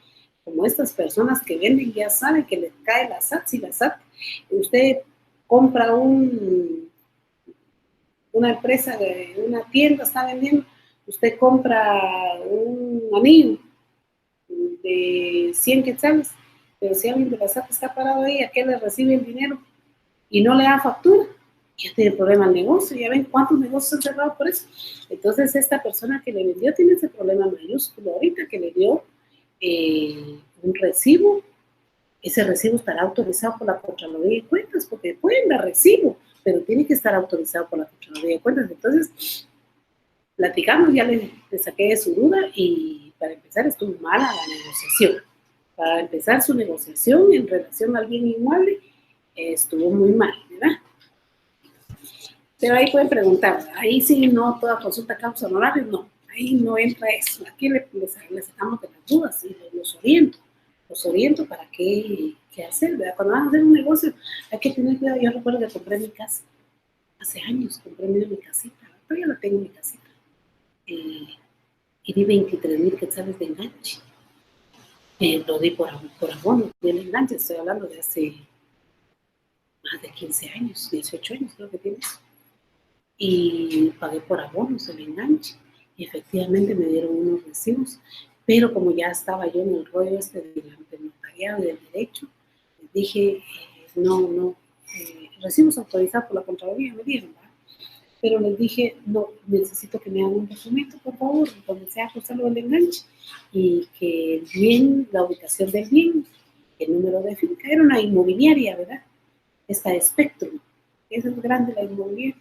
como estas personas que venden ya saben que les cae la SAT, si la SAT, usted compra una empresa, una tienda está vendiendo, usted compra un anillo de 100 quetzales, pero si alguien de la SAT está parado ahí, ¿a qué le recibe el dinero? Y no le da factura, ya tiene problema el negocio, ya ven cuántos negocios han cerrado por eso. Entonces esta persona que le vendió tiene ese problema mayúsculo ahorita, que le dio un recibo. Ese recibo estará autorizado por la Contraloría de Cuentas, porque pueden dar recibo, pero tiene que estar autorizado por la Contraloría de Cuentas. Entonces, platicamos, ya le saqué de su duda y para empezar estuvo mala la negociación. Para empezar su negociación en relación al bien inmueble estuvo muy mal, ¿verdad? Pero ahí pueden preguntar, ahí sí no toda consulta causa honorarios, no, ahí no entra eso. Aquí les sacamos de las dudas y los oriento para qué hacer, ¿verdad? Cuando van a hacer un negocio hay que tener cuidado. Yo recuerdo que compré mi casa, hace años compré mi casita, todavía la tengo mi casita, y di 23,000 quetzales de enganche. Lo di por abono del enganche, estoy hablando de hace más de 15 años, 18 años creo que tiene. Y pagué por abonos el enganche y efectivamente me dieron unos recibos, pero como ya estaba yo en el rollo del notariado y del derecho, les dije, recibos autorizados por la Contraloría me dieron, ¿verdad? Pero les dije, no, necesito que me hagan un documento, por favor, donde sea ajustado del enganche y que el bien, la ubicación del bien, el número de finca, era una inmobiliaria, ¿verdad? Esta Spectrum, esa es grande la inmobiliaria.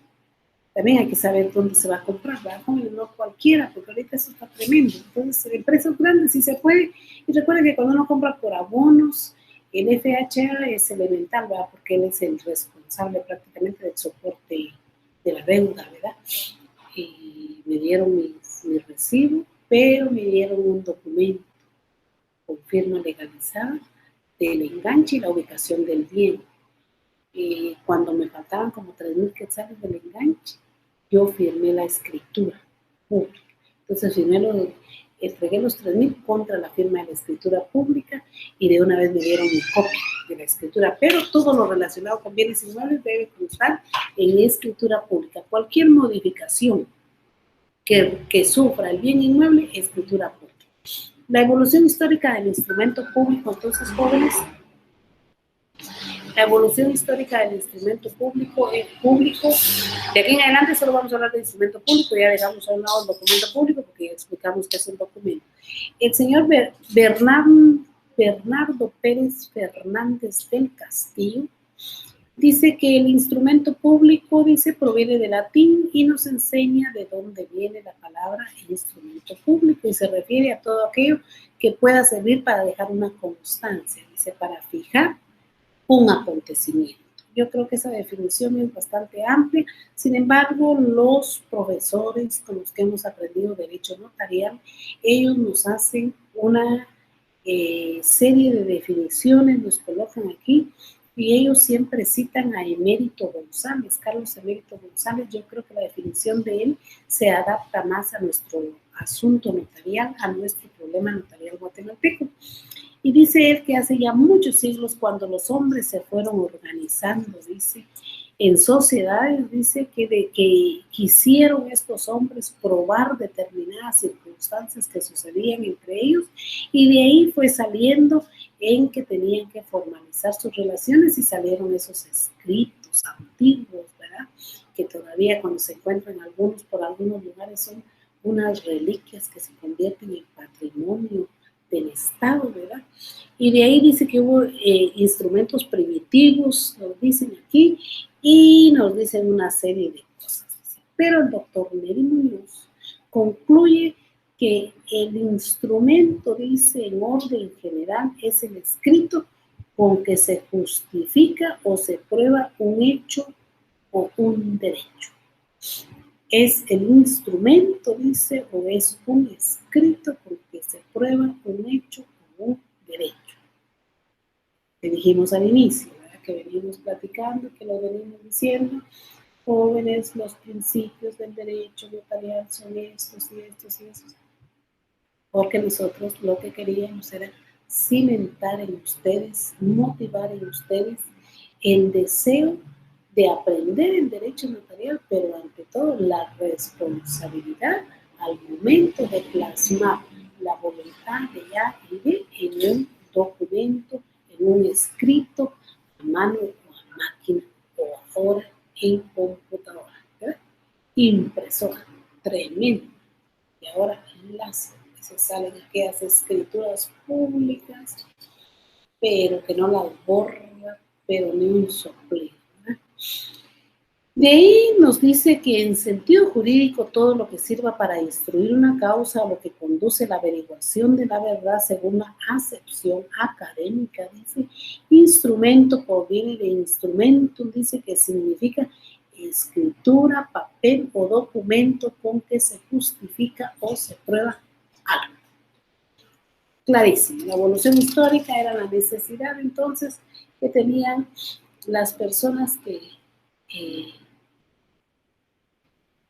También hay que saber dónde se va a comprar, ¿verdad? No cualquiera, porque ahorita eso está tremendo. Entonces, empresas grandes sí se puede. Y recuerden que cuando uno compra por abonos, el FHA es elemental, ¿verdad? Porque él es el responsable prácticamente del soporte de la deuda, ¿verdad? Y me dieron mi recibo, pero me dieron un documento con firma legalizada del enganche y la ubicación del bien. Y cuando me faltaban como 3,000 quetzales del enganche, yo firmé la escritura pública. Entonces firmé entregué los 3,000 contra la firma de la escritura pública y de una vez me dieron mi copia de la escritura, pero todo lo relacionado con bienes inmuebles debe constar en escritura pública. Cualquier modificación que sufra el bien inmueble, escritura pública. La evolución histórica del instrumento público, entonces, jóvenes, la evolución histórica del instrumento público es público. De aquí en adelante solo vamos a hablar del instrumento público, ya dejamos a un lado el documento público porque ya explicamos qué es un documento. El señor Bernardo Pérez Fernández del Castillo dice que el instrumento público, dice, proviene del latín y nos enseña de dónde viene la palabra instrumento público y se refiere a todo aquello que pueda servir para dejar una constancia, dice, para fijar un acontecimiento. Yo creo que esa definición es bastante amplia, sin embargo, los profesores con los que hemos aprendido derecho notarial, ellos nos hacen una serie de definiciones, nos colocan aquí, y ellos siempre citan a Emérito González, Carlos Emérito González. Yo creo que la definición de él se adapta más a nuestro asunto notarial, a nuestro problema notarial guatemalteco. Y dice él que hace ya muchos siglos, cuando los hombres se fueron organizando, dice, en sociedades, dice que quisieron estos hombres probar determinadas circunstancias que sucedían entre ellos, y de ahí fue saliendo en que tenían que formalizar sus relaciones y salieron esos escritos antiguos, ¿verdad? Que todavía cuando se encuentran algunos por algunos lugares son unas reliquias que se convierten en patrimonio del Estado, ¿verdad? Y de ahí dice que hubo instrumentos primitivos, nos dicen aquí, y nos dicen una serie de cosas. Pero el doctor Neri Muñoz concluye que el instrumento, dice, en orden general, es el escrito con que se justifica o se prueba un hecho o un derecho. Es el instrumento, dice, o es un escrito con que se prueba un hecho o un derecho. Que dijimos al inicio, ¿verdad? Que venimos platicando, que lo venimos diciendo. Jóvenes, los principios del derecho notarial son estos y estos y estos. Porque nosotros lo que queríamos era cimentar en ustedes, motivar en ustedes el deseo de aprender el derecho notarial, pero ante todo la responsabilidad al momento de plasmar la voluntad de A y B en un documento, en un escrito, a mano o a máquina, o ahora en computadora, ¿verdad? Impresora, tremendo. Y ahora se salen aquellas escrituras públicas, pero que no las borra, pero ni un sopleo. De ahí nos dice que en sentido jurídico todo lo que sirva para instruir una causa o lo que conduce a la averiguación de la verdad según la acepción académica, dice, instrumento proviene de instrumentum, dice que significa escritura, papel o documento con que se justifica o se prueba algo. Clarísimo, la evolución histórica era la necesidad entonces que tenían las personas que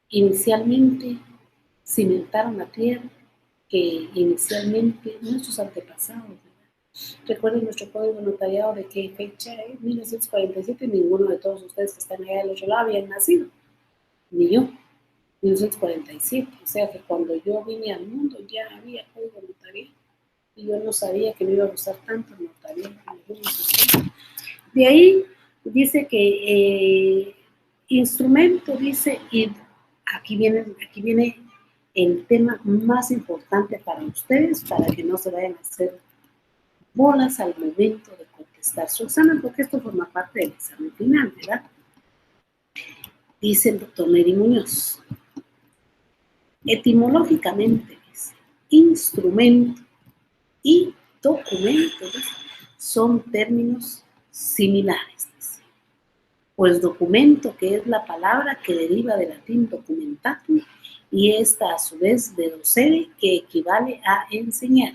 inicialmente cimentaron la tierra, que inicialmente nuestros antepasados, ¿verdad? Recuerden nuestro código notariado de qué fecha es, 1947, ninguno de todos ustedes que están allá del otro lado habían nacido, ni yo, 1947, o sea que cuando yo vine al mundo ya había código notariado y yo no sabía que me iba a gustar tanto el notariado. De ahí dice que instrumento, dice, y aquí viene el tema más importante para ustedes, para que no se vayan a hacer bolas al momento de contestar su examen, porque esto forma parte del examen final, ¿verdad? Dice el doctor Neri Muñoz. Etimológicamente, dice, instrumento y documento, dice, son términos similares, dice. Pues documento, que es la palabra que deriva del latín documentatum, y esta a su vez de docere, que equivale a enseñar.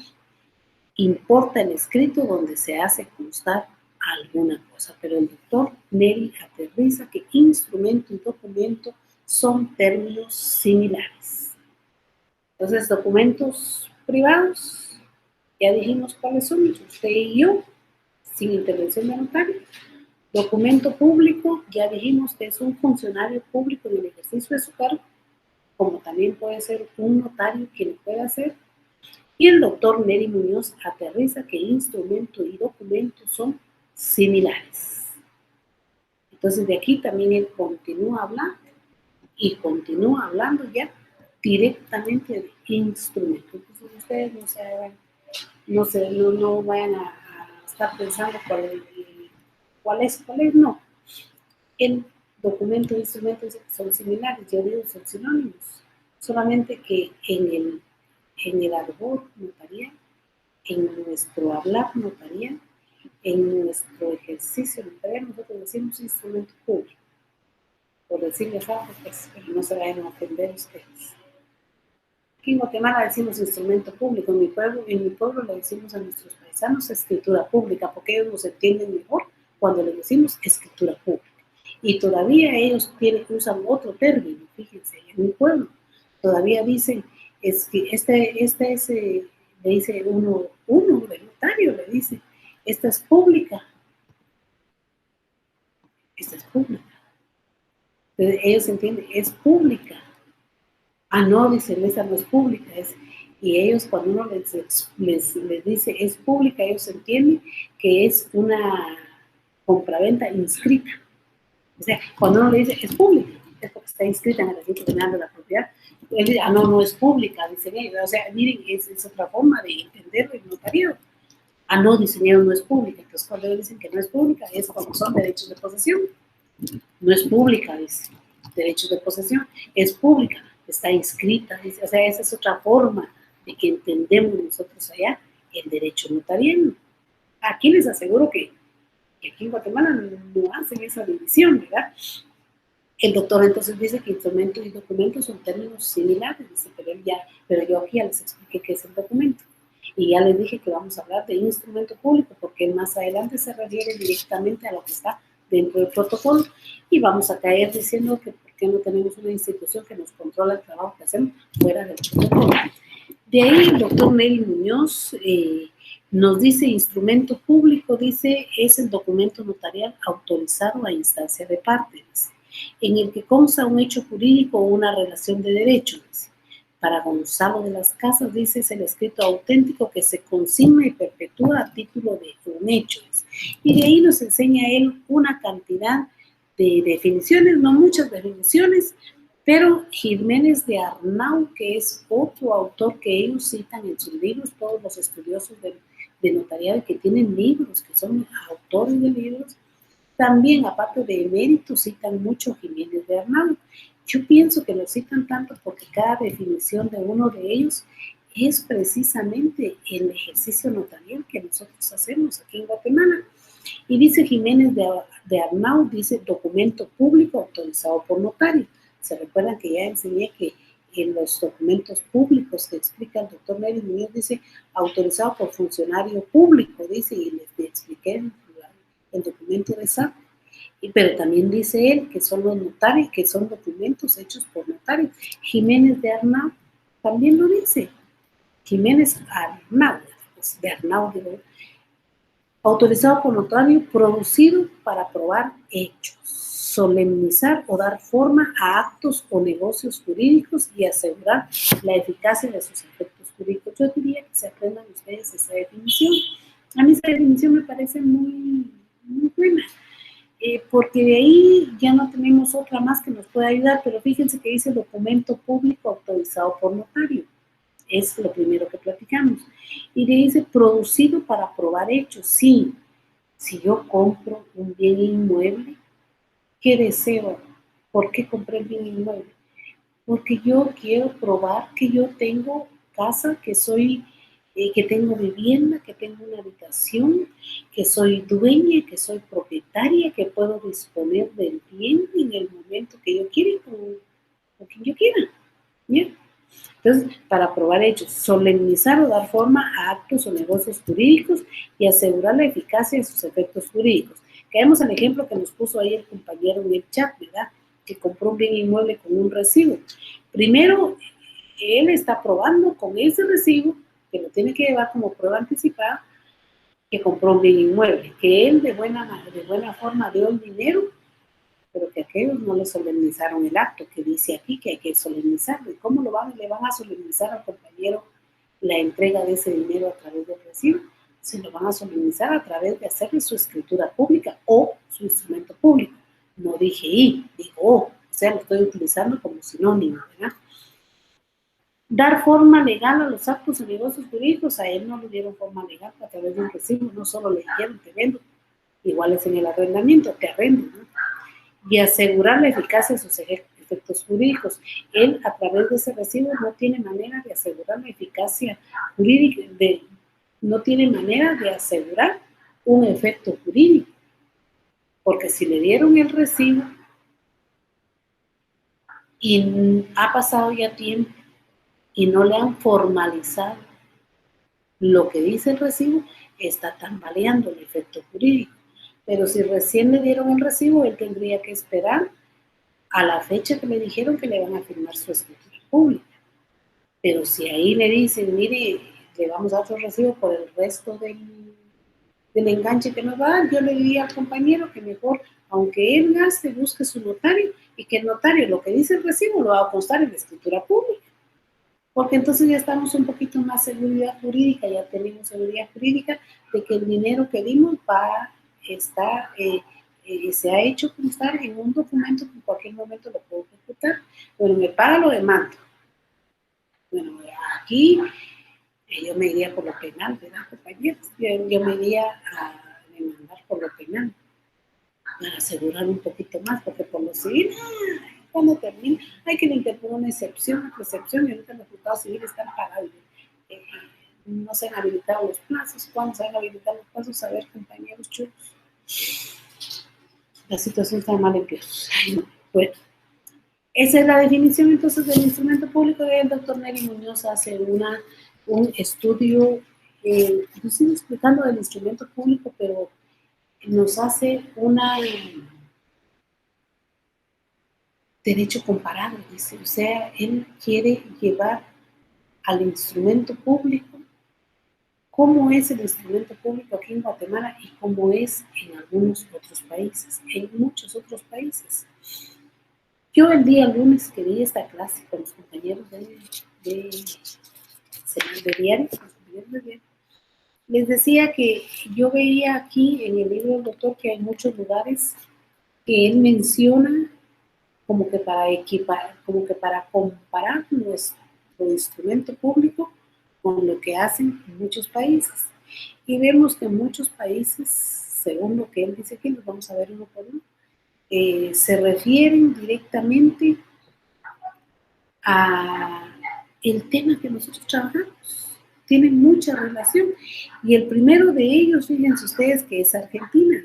Importa el escrito donde se hace constar alguna cosa, pero el doctor Neri aterriza que instrumento y documento son términos similares. Entonces, documentos privados, ya dijimos cuáles son, usted y yo, sin intervención de notario. Documento público, ya dijimos que es un funcionario público en el ejercicio de su cargo, como también puede ser un notario quien lo puede hacer. Y el doctor Neri Muñoz aterriza que instrumento y documento son similares. Entonces de aquí también él continúa hablando y continúa hablando ya directamente de instrumento. Entonces ustedes no vayan a estar pensando cuál es, no. El documento e instrumento son similares, yo digo son sinónimos, solamente que en el arbor notarial, en nuestro hablar notarial, en nuestro ejercicio notarial, nosotros decimos instrumento público, por decirles algo, pues, pero no se vayan a ofender ustedes. Aquí en Guatemala decimos instrumento público, en mi pueblo le decimos a nuestros paisanos escritura pública, porque ellos nos entienden mejor cuando les decimos escritura pública. Y todavía ellos usan otro término, fíjense, en mi pueblo todavía dicen, es que le dice uno del notario, le dice, esta es pública. Entonces ellos entienden, es pública. Ah, no, dicen, esa no es pública. Y ellos cuando uno les dice es pública, ellos entienden que es una compraventa inscrita. O sea, cuando uno le dice es pública, es porque está inscrita en el registro general de la propiedad. Él dice, ah, no es pública, dicen ellos. O sea, miren, es otra forma de entender el notariado. Ah, no, dicen ellos, no es pública. Entonces, cuando ellos dicen que no es pública, es cuando son derechos de posesión. No es pública, dice. Derechos de posesión. Es pública, está inscrita, dice. O sea, esa es otra forma de que entendemos nosotros allá el derecho notarial. Aquí les aseguro que aquí en Guatemala no hacen esa división, ¿verdad? El doctor entonces dice que instrumento y documento son términos similares, dice, pero yo aquí ya les expliqué qué es el documento. Y ya les dije que vamos a hablar de instrumento público, porque más adelante se refiere directamente a lo que está dentro del protocolo, y vamos a caer diciendo que por qué no tenemos una institución que nos controla el trabajo que hacemos fuera del protocolo. De ahí el doctor Neri Muñoz nos dice instrumento público, dice, es el documento notarial autorizado a instancia de partes, en el que consta un hecho jurídico o una relación de derechos. Para Gonzalo de las Casas, dice, es el escrito auténtico que se consigna y perpetúa a título de un hecho. Y de ahí nos enseña él una cantidad de definiciones, no muchas definiciones, pero Jiménez de Arnau, que es otro autor que ellos citan en sus libros, todos los estudiosos de notariado que tienen libros, que son autores de libros, también, aparte de eméritos, citan mucho Jiménez de Arnau. Yo pienso que lo citan tanto porque cada definición de uno de ellos es precisamente el ejercicio notarial que nosotros hacemos aquí en Guatemala. Y dice Jiménez de Arnau, dice documento público autorizado por notario. Se recuerdan que ya enseñé que en los documentos públicos que explica el doctor Neri Muñoz, dice autorizado por funcionario público, dice, y les expliqué el documento de SAP. Pero también dice él que son los notarios, que son documentos hechos por notarios. Jiménez de Arnau también lo dice. Jiménez Arnau, de Arnau, autorizado por notario, producido para probar hechos, solemnizar o dar forma a actos o negocios jurídicos y asegurar la eficacia de sus efectos jurídicos. Yo diría que se aprendan ustedes esa definición. A mí esa definición me parece muy, muy buena. Porque de ahí ya no tenemos otra más que nos pueda ayudar, pero fíjense que dice documento público autorizado por notario. Es lo primero que platicamos. Y de ahí dice producido para probar hechos. Sí, si yo compro un bien inmueble, ¿qué deseo? ¿Por qué compré el bien inmueble? Porque yo quiero probar que yo tengo casa, que tengo vivienda, que tengo una habitación, que soy dueña, que soy propietaria, que puedo disponer del bien en el momento que yo quiera y con quien yo quiera. ¿Ya? Entonces, para probar hechos, solemnizar o dar forma a actos o negocios jurídicos y asegurar la eficacia de sus efectos jurídicos. Caemos al ejemplo que nos puso ahí el compañero en el chat, ¿verdad? Que compró un bien inmueble con un recibo. Primero, él está probando con ese recibo que lo tiene que llevar como prueba anticipada, que compró un bien inmueble, que él de buena forma dio el dinero, pero que aquellos no le solemnizaron el acto, que dice aquí que hay que solemnizarlo. ¿Y cómo le van a solemnizar al compañero la entrega de ese dinero a través del recibo? Se lo van a solemnizar a través de hacerle su escritura pública o su instrumento público. No dije y, digo o sea, lo estoy utilizando como sinónimo, ¿verdad? Dar forma legal a los actos y negocios jurídicos, a él no le dieron forma legal a través de un recibo, no solo le dijeron te vendo, igual es en el arrendamiento, te arrendo, ¿no? Y asegurar la eficacia de sus efectos jurídicos. Él, a través de ese recibo, no tiene manera de asegurar la eficacia jurídica, no tiene manera de asegurar un efecto jurídico, porque si le dieron el recibo y ha pasado ya tiempo y no le han formalizado lo que dice el recibo, está tambaleando el efecto jurídico. Pero si recién le dieron el recibo, él tendría que esperar a la fecha que le dijeron que le van a firmar su escritura pública. Pero si ahí le dicen, mire, le vamos a dar otro recibo por el resto del enganche que nos va a dar, yo le diría al compañero que mejor, aunque él gaste, busque su notario y que el notario lo que dice el recibo lo va a constar en la escritura pública. Porque entonces ya estamos un poquito más seguridad jurídica, ya tenemos seguridad jurídica de que el dinero que dimos se ha hecho constar en un documento que en cualquier momento lo puedo ejecutar. Bueno, me paga lo de mando. Bueno, aquí yo me iría por lo penal, ¿verdad, compañeros? Yo me iría a demandar por lo penal para asegurar un poquito más, porque por lo civil, cuando termine, hay que le interponer una excepción, y ahorita los juzgados civiles están parados. No se han habilitado los plazos. ¿Cuándo se han habilitado los plazos? A ver, compañeros chulos. La situación está mal empieza. Bueno, esa es la definición entonces del instrumento público. El doctor Neri Muñoz hace un estudio, yo sigo explicando del instrumento público, pero nos hace derecho comparado, dice. O sea, él quiere llevar al instrumento público cómo es el instrumento público aquí en Guatemala y cómo es en algunos otros países, en muchos otros países. Yo el día lunes que di esta clase con los compañeros de diario, les decía que yo veía aquí en el libro del doctor que hay muchos lugares que él menciona como que para comparar nuestro instrumento público con lo que hacen en muchos países. Y vemos que en muchos países, según lo que él dice aquí, nos vamos a ver uno por uno, se refieren directamente a el tema que nosotros trabajamos. Tienen mucha relación. Y el primero de ellos, fíjense ustedes, que es Argentina.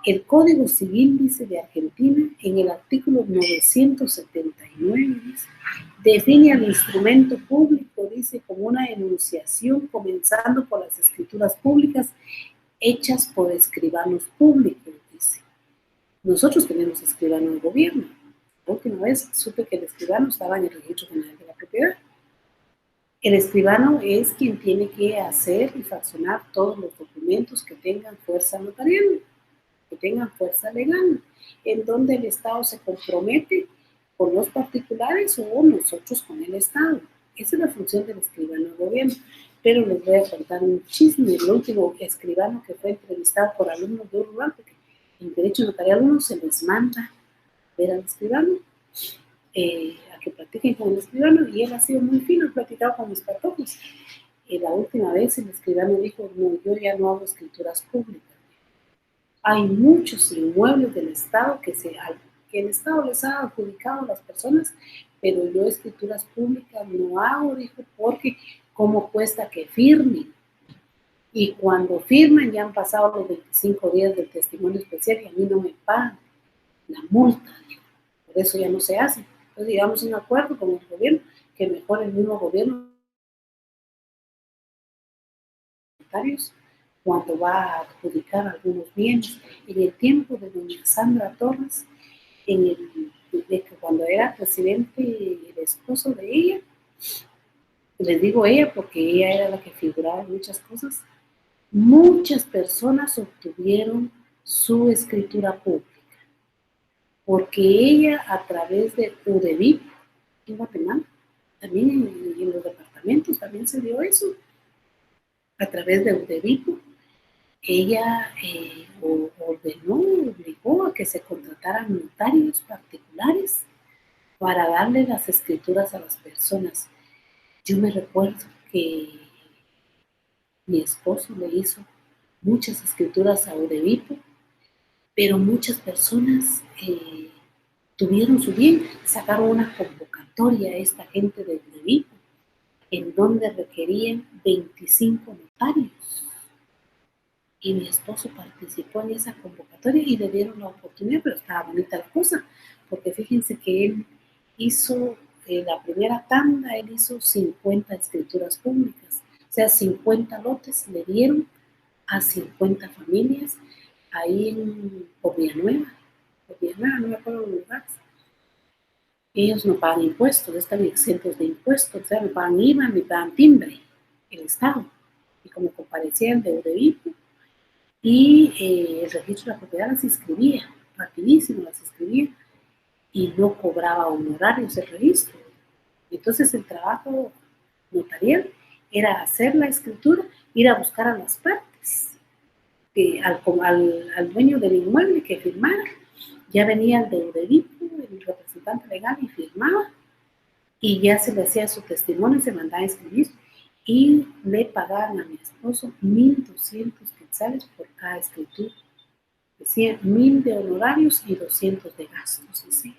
El Código Civil, dice, de Argentina, en el artículo 979, dice, define al instrumento público, dice, como una enunciación comenzando por las escrituras públicas hechas por escribanos públicos, dice. Nosotros tenemos escribano de gobierno. La última vez supe que el escribano estaba en el Registro General de la Propiedad. El escribano es quien tiene que hacer y fraccionar todos los documentos que tengan fuerza notarial, que tengan fuerza legal, en donde el Estado se compromete con los particulares o nosotros con el Estado. Esa es la función del escribano de gobierno. Pero les voy a contar un chisme. El último escribano que fue entrevistado por alumnos de Uruguay, porque en derecho notarial uno se les manda ver al escribano, a que practiquen con el escribano, y él ha sido muy fino, he platicado con mis patojos. La última vez el escribano dijo, no, yo ya no hago escrituras públicas. Hay muchos inmuebles del Estado que el Estado les ha adjudicado a las personas, pero yo escrituras públicas no hago, dijo, porque cómo cuesta que firmen. Y cuando firman ya han pasado los 25 días del testimonio especial y a mí no me pagan la multa, dijo. Por eso ya no se hace. Entonces llegamos a un acuerdo con el gobierno, que mejor el mismo gobierno cuando va a adjudicar algunos bienes. En el tiempo de doña Sandra Torres, cuando era presidente el esposo de ella, Les digo ella porque ella era la que figuraba en muchas cosas. Muchas personas obtuvieron su escritura pública porque ella a través de UDEVIP en Guatemala, también en los departamentos también se dio eso, a través de UDEVIP, ella ordenó, obligó a que se contrataran notarios particulares para darle las escrituras a las personas. Yo me recuerdo que mi esposo le hizo muchas escrituras a UDEVIP, pero muchas personas tuvieron su bien, sacaron una convocatoria a esta gente de UDEVIP en donde requerían 25 notarios. Y mi esposo participó en esa convocatoria y le dieron la oportunidad, pero estaba bonita la cosa, porque fíjense que él hizo, la primera tanda, él hizo 50 escrituras públicas, o sea, 50 lotes le dieron a 50 familias ahí por Villanueva, no me acuerdo los lugares. Ellos no pagan impuestos, están exentos de impuestos, o sea, no pagan IVA, ni pagan timbre, el Estado. Y como comparecían de UDEVIP, y el registro de la propiedad las inscribía, rapidísimo las inscribía, y no cobraba honorarios el registro. Entonces el trabajo notarial era hacer la escritura, ir a buscar a las partes, al dueño del inmueble que firmara. Ya venía el de UDEVIP, el representante legal, y firmaba, y ya se le hacía su testimonio, se mandaba a escribir, y le pagaban a mi esposo 1,200 quetzales por cada escritura. Decía 1,000 de honorarios y 200 de gastos, así.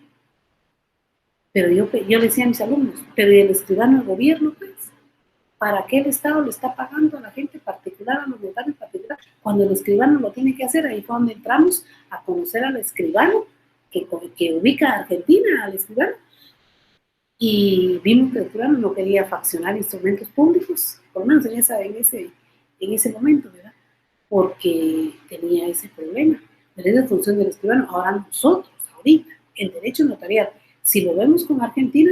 Pero yo le decía a mis alumnos, pero ¿y el escribano del gobierno, pues? ¿Para qué el Estado le está pagando a la gente particular, a los notarios particulares? Cuando el escribano lo tiene que hacer, ahí fue donde entramos a conocer al escribano, que ubica a Argentina, al escribano, y vimos que el escribano no quería faccionar instrumentos públicos, por lo menos en ese momento, ¿verdad? Porque tenía ese problema. Pero es la función del escribano. Ahora nosotros, ahorita, el derecho notarial, si lo vemos con Argentina,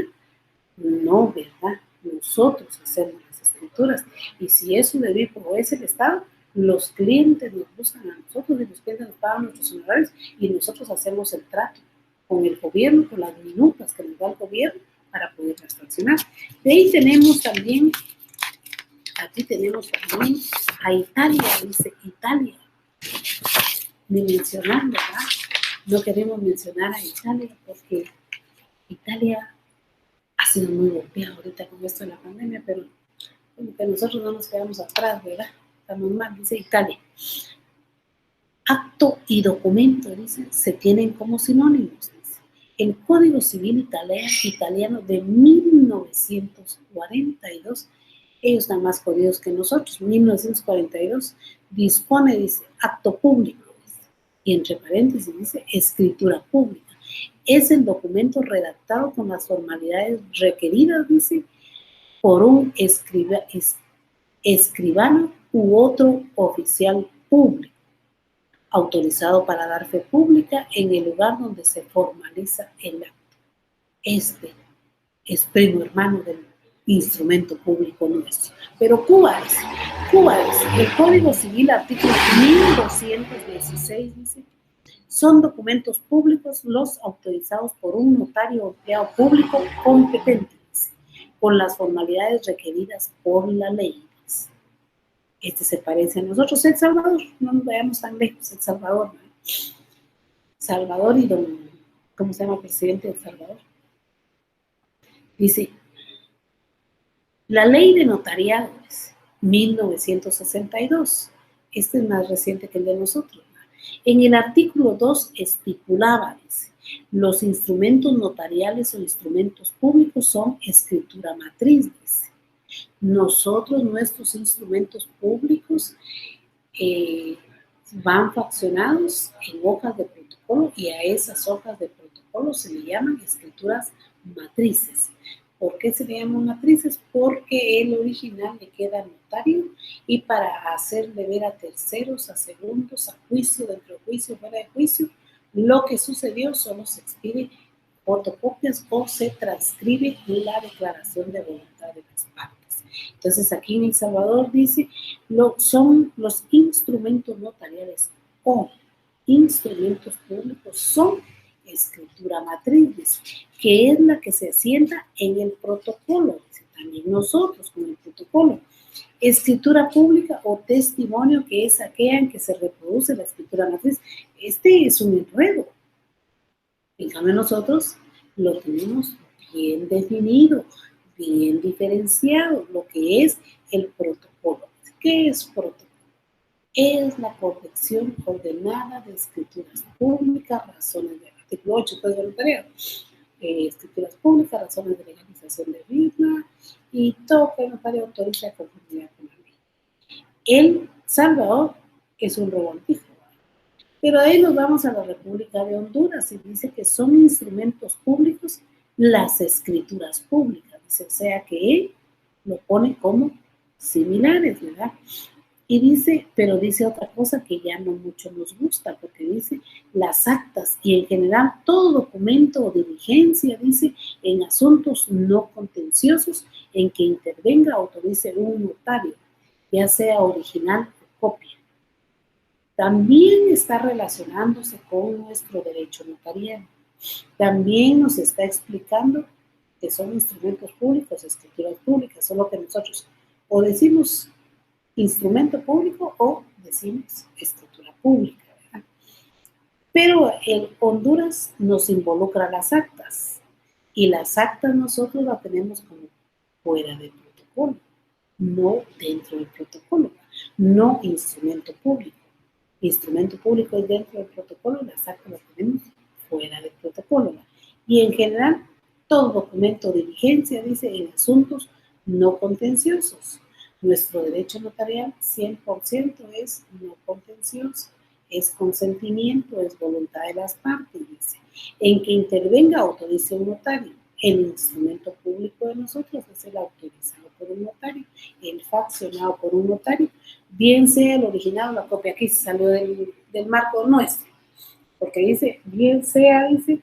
no, ¿verdad? Nosotros hacemos las escrituras. Y si es UDEVIP o es el Estado, los clientes nos buscan a nosotros y los clientes nos pagan nuestros honorarios y nosotros hacemos el trato con el gobierno, con las minutas que nos da el gobierno para poderlas fraccionar. De ahí tenemos también, aquí tenemos también a Italia, dice Italia. Ni mencionar, ¿verdad? No queremos mencionar a Italia porque Italia ha sido muy golpeada ahorita con esto de la pandemia, pero bueno, que nosotros no nos quedamos atrás, ¿verdad? Estamos mal, dice Italia. Acto y documento, dice, se tienen como sinónimos. Dice. El Código Civil italiano de 1942, ellos están más jodidos que nosotros, 1942, dispone, dice, acto público, dice, y entre paréntesis dice, escritura pública. Es el documento redactado con las formalidades requeridas, dice, por un escribano u otro oficial público, autorizado para dar fe pública en el lugar donde se formaliza el acto. Este es primo hermano del instrumento público nuestro. Pero Cuba es, el Código Civil, artículo 1216, dice, son documentos públicos los autorizados por un notario o empleado público competente, dice, con las formalidades requeridas por la ley. Dice. Este se parece a nosotros, El Salvador, no nos vayamos tan lejos, El Salvador, ¿no? Salvador y ¿cómo se llama el presidente de El Salvador? Dice, la ley de notariados, 1962, este es más reciente que el de nosotros. En el artículo 2 estipulaba, dice, los instrumentos notariales o instrumentos públicos son escritura matriz, dice. Nosotros, nuestros instrumentos públicos van fraccionados en hojas de protocolo y a esas hojas de protocolo se le llaman escrituras matrices. ¿Por qué se le llaman matrices? Porque el original le queda al notario y para hacerle ver a terceros, a segundos, a juicio, dentro de juicio, fuera de juicio, lo que sucedió solo se expide fotocopias o se transcribe la declaración de voluntad de las partes. Entonces, aquí en El Salvador dice, son los instrumentos notariales o instrumentos públicos son escritura matriz, dice, que es la que se asienta en el protocolo, dice, también nosotros con el protocolo. Escritura pública o testimonio, que es aquella en que se reproduce la escritura matriz. Este es un enredo. En cambio, nosotros lo tenemos bien definido, bien diferenciado, lo que es el protocolo. ¿Qué es protocolo? Es la corrección ordenada de escrituras públicas, razones de artículo 8 del Código Notariado, escrituras públicas, razones de legalización de firma y todo que el notario autoriza de conformidad con la ley. El Salvador es un revoltijo. Pero ahí nos vamos a la República de Honduras y dice que son instrumentos públicos las escrituras públicas. Dice, o sea que él lo pone como similares, ¿verdad? Y dice, pero dice otra cosa que ya no mucho nos gusta, porque dice las actas y en general todo documento o diligencia, dice, en asuntos no contenciosos en que intervenga o autorice un notario, ya sea original o copia. También está relacionándose con nuestro derecho notarial. También nos está explicando que son instrumentos públicos, escrituras públicas, solo que nosotros o decimos instrumento público o decimos escritura pública, ¿verdad? Pero en Honduras nos involucra las actas y las actas nosotros las tenemos como fuera del protocolo, no dentro del protocolo, no instrumento público. Instrumento público es dentro del protocolo, las actas las tenemos fuera del protocolo. Y en general, todo documento de diligencia dice en asuntos no contenciosos. Nuestro derecho notarial 100% es no contencioso, es consentimiento, es voluntad de las partes, dice. En que intervenga autorice un notario. El instrumento público de nosotros es el autorizado por un notario, el faccionado por un notario, bien sea el original o la copia. Aquí se salió del marco nuestro, porque dice, bien sea, dice,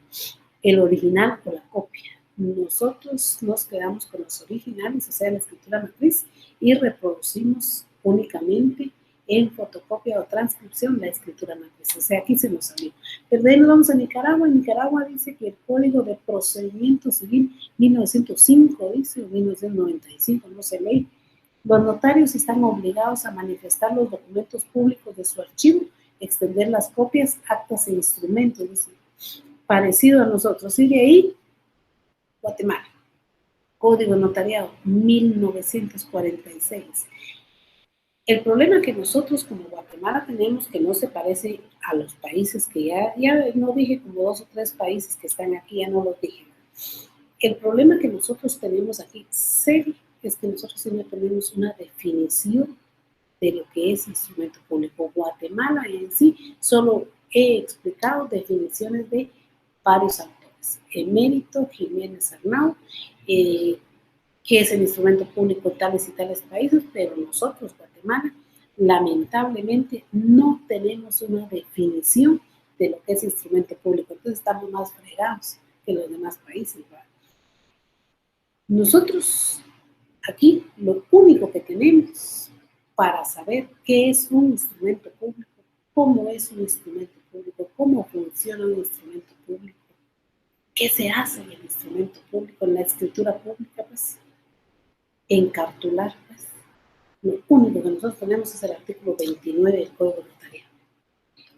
el original o la copia. Nosotros nos quedamos con los originales, o sea, la escritura matriz, y reproducimos únicamente en fotocopia o transcripción la escritura matriz. O sea, aquí se nos salió. Pero de ahí nos vamos a Nicaragua. En Nicaragua dice que el Código de Procedimiento Civil 1905, dice, o 1995, no se lee. Los notarios están obligados a manifestar los documentos públicos de su archivo, extender las copias, actas e instrumentos, dice, parecido a nosotros. Y de ahí, Guatemala, Código Notariado 1946. El problema que nosotros como Guatemala tenemos, que no se parece a los países que ya no dije, como 2 o 3 países que están aquí, ya no los dije. El problema que nosotros tenemos aquí, serio, es que nosotros sí no tenemos una definición de lo que es instrumento público. Guatemala en sí, solo he explicado definiciones de varios autores. Emérito Jiménez Arnau, que es el instrumento público en tales y tales países, pero nosotros, Guatemala, lamentablemente no tenemos una definición de lo que es instrumento público. Entonces estamos más fregados que los demás países, ¿verdad? Nosotros aquí lo único que tenemos para saber qué es un instrumento público, cómo es un instrumento público, cómo funciona un instrumento público, qué se hace en el instrumento público, en la escritura pública, pues, encartular, pues. Lo único que nosotros tenemos es el artículo 29 del Código Notarial.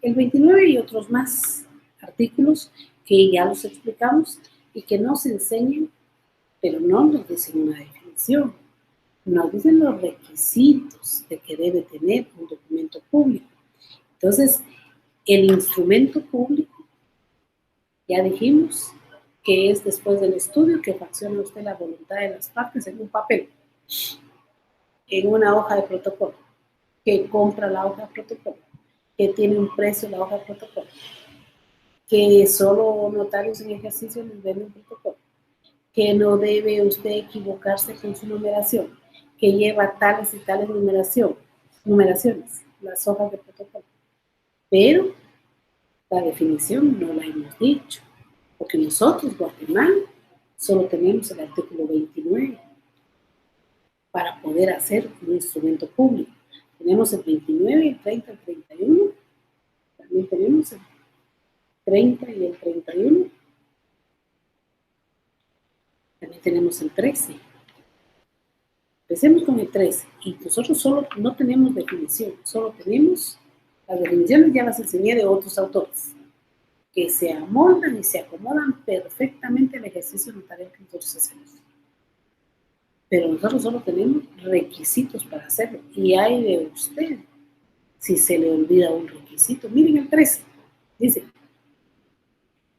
El 29 y otros más artículos que ya los explicamos y que nos enseñan, pero no nos dicen una definición. Nos dicen los requisitos de que debe tener un documento público. Entonces, el instrumento público, ya dijimos que es después del estudio que facciona usted la voluntad de las partes en un papel, en una hoja de protocolo, que compra la hoja de protocolo, que tiene un precio la hoja de protocolo, que solo notarios en ejercicio les venden protocolo, que no debe usted equivocarse con su numeración, que lleva tales y tales numeraciones, las hojas de protocolo. Pero la definición no la hemos dicho, porque nosotros, Guatemala, solo tenemos el artículo 29. para poder hacer un instrumento público. Tenemos el 29, el 30, el 31. También tenemos el 30 y el 31. También tenemos el 13. Empecemos con el 13. Y nosotros solo no tenemos definición, solo tenemos las definiciones, ya las enseñé de otros autores, que se amoldan y se acomodan perfectamente al ejercicio notarial que nosotros hacemos. Pero nosotros solo tenemos requisitos para hacerlo. Y hay de usted si se le olvida un requisito. Miren el 13. Dice,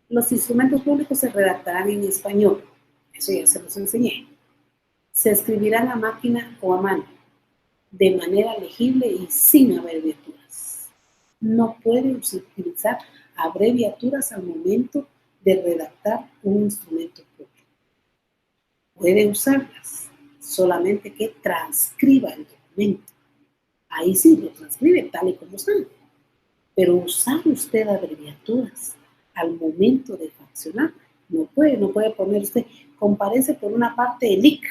los instrumentos públicos se redactarán en español. Eso ya se los enseñé. Se escribirán a máquina o a mano, de manera legible y sin abreviaturas. No puede utilizar abreviaturas al momento de redactar un instrumento público. Puede usarlas, solamente que transcriba el documento. Ahí sí lo transcribe tal y como está. Pero usar usted abreviaturas al momento de fraccionar, no puede poner usted, comparece por una parte el IC,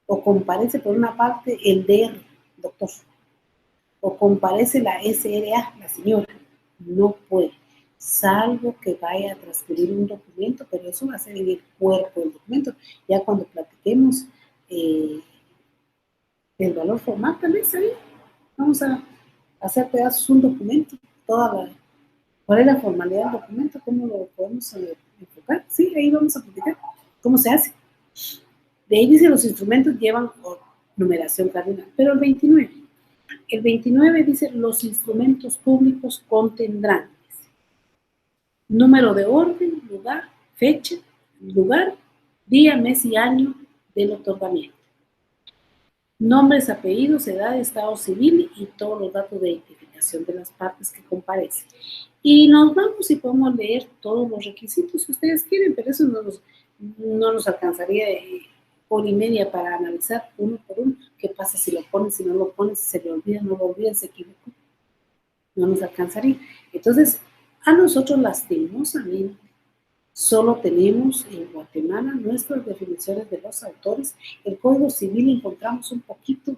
o comparece por una parte el DR, doctor, o comparece la SRA, la señora. No puede, salvo que vaya a transcribir un documento, pero eso va a ser en el cuerpo del documento. Ya cuando platiquemos el valor formal, tal vez ahí vamos a hacer pedazos un documento, ¿cuál es la formalidad del documento? ¿Cómo lo podemos enfocar? Sí, ahí vamos a platicar cómo se hace. De ahí dice, los instrumentos llevan numeración cardinal, pero el 29 dice, los instrumentos públicos contendrán número de orden, lugar, fecha, lugar, día, mes y año del otorgamiento. Nombres, apellidos, edad, estado civil y todos los datos de identificación de las partes que comparecen. Y nos vamos y podemos leer todos los requisitos que ustedes quieren, pero eso no nos alcanzaría hora y media para analizar uno por uno. ¿Qué pasa si lo pones, si no lo pones, si se le olvida, no lo olvida, se equivocó? No nos alcanzaría. Entonces, a nosotros lastimosamente solo tenemos en Guatemala nuestras definiciones de los autores. El Código Civil encontramos un poquito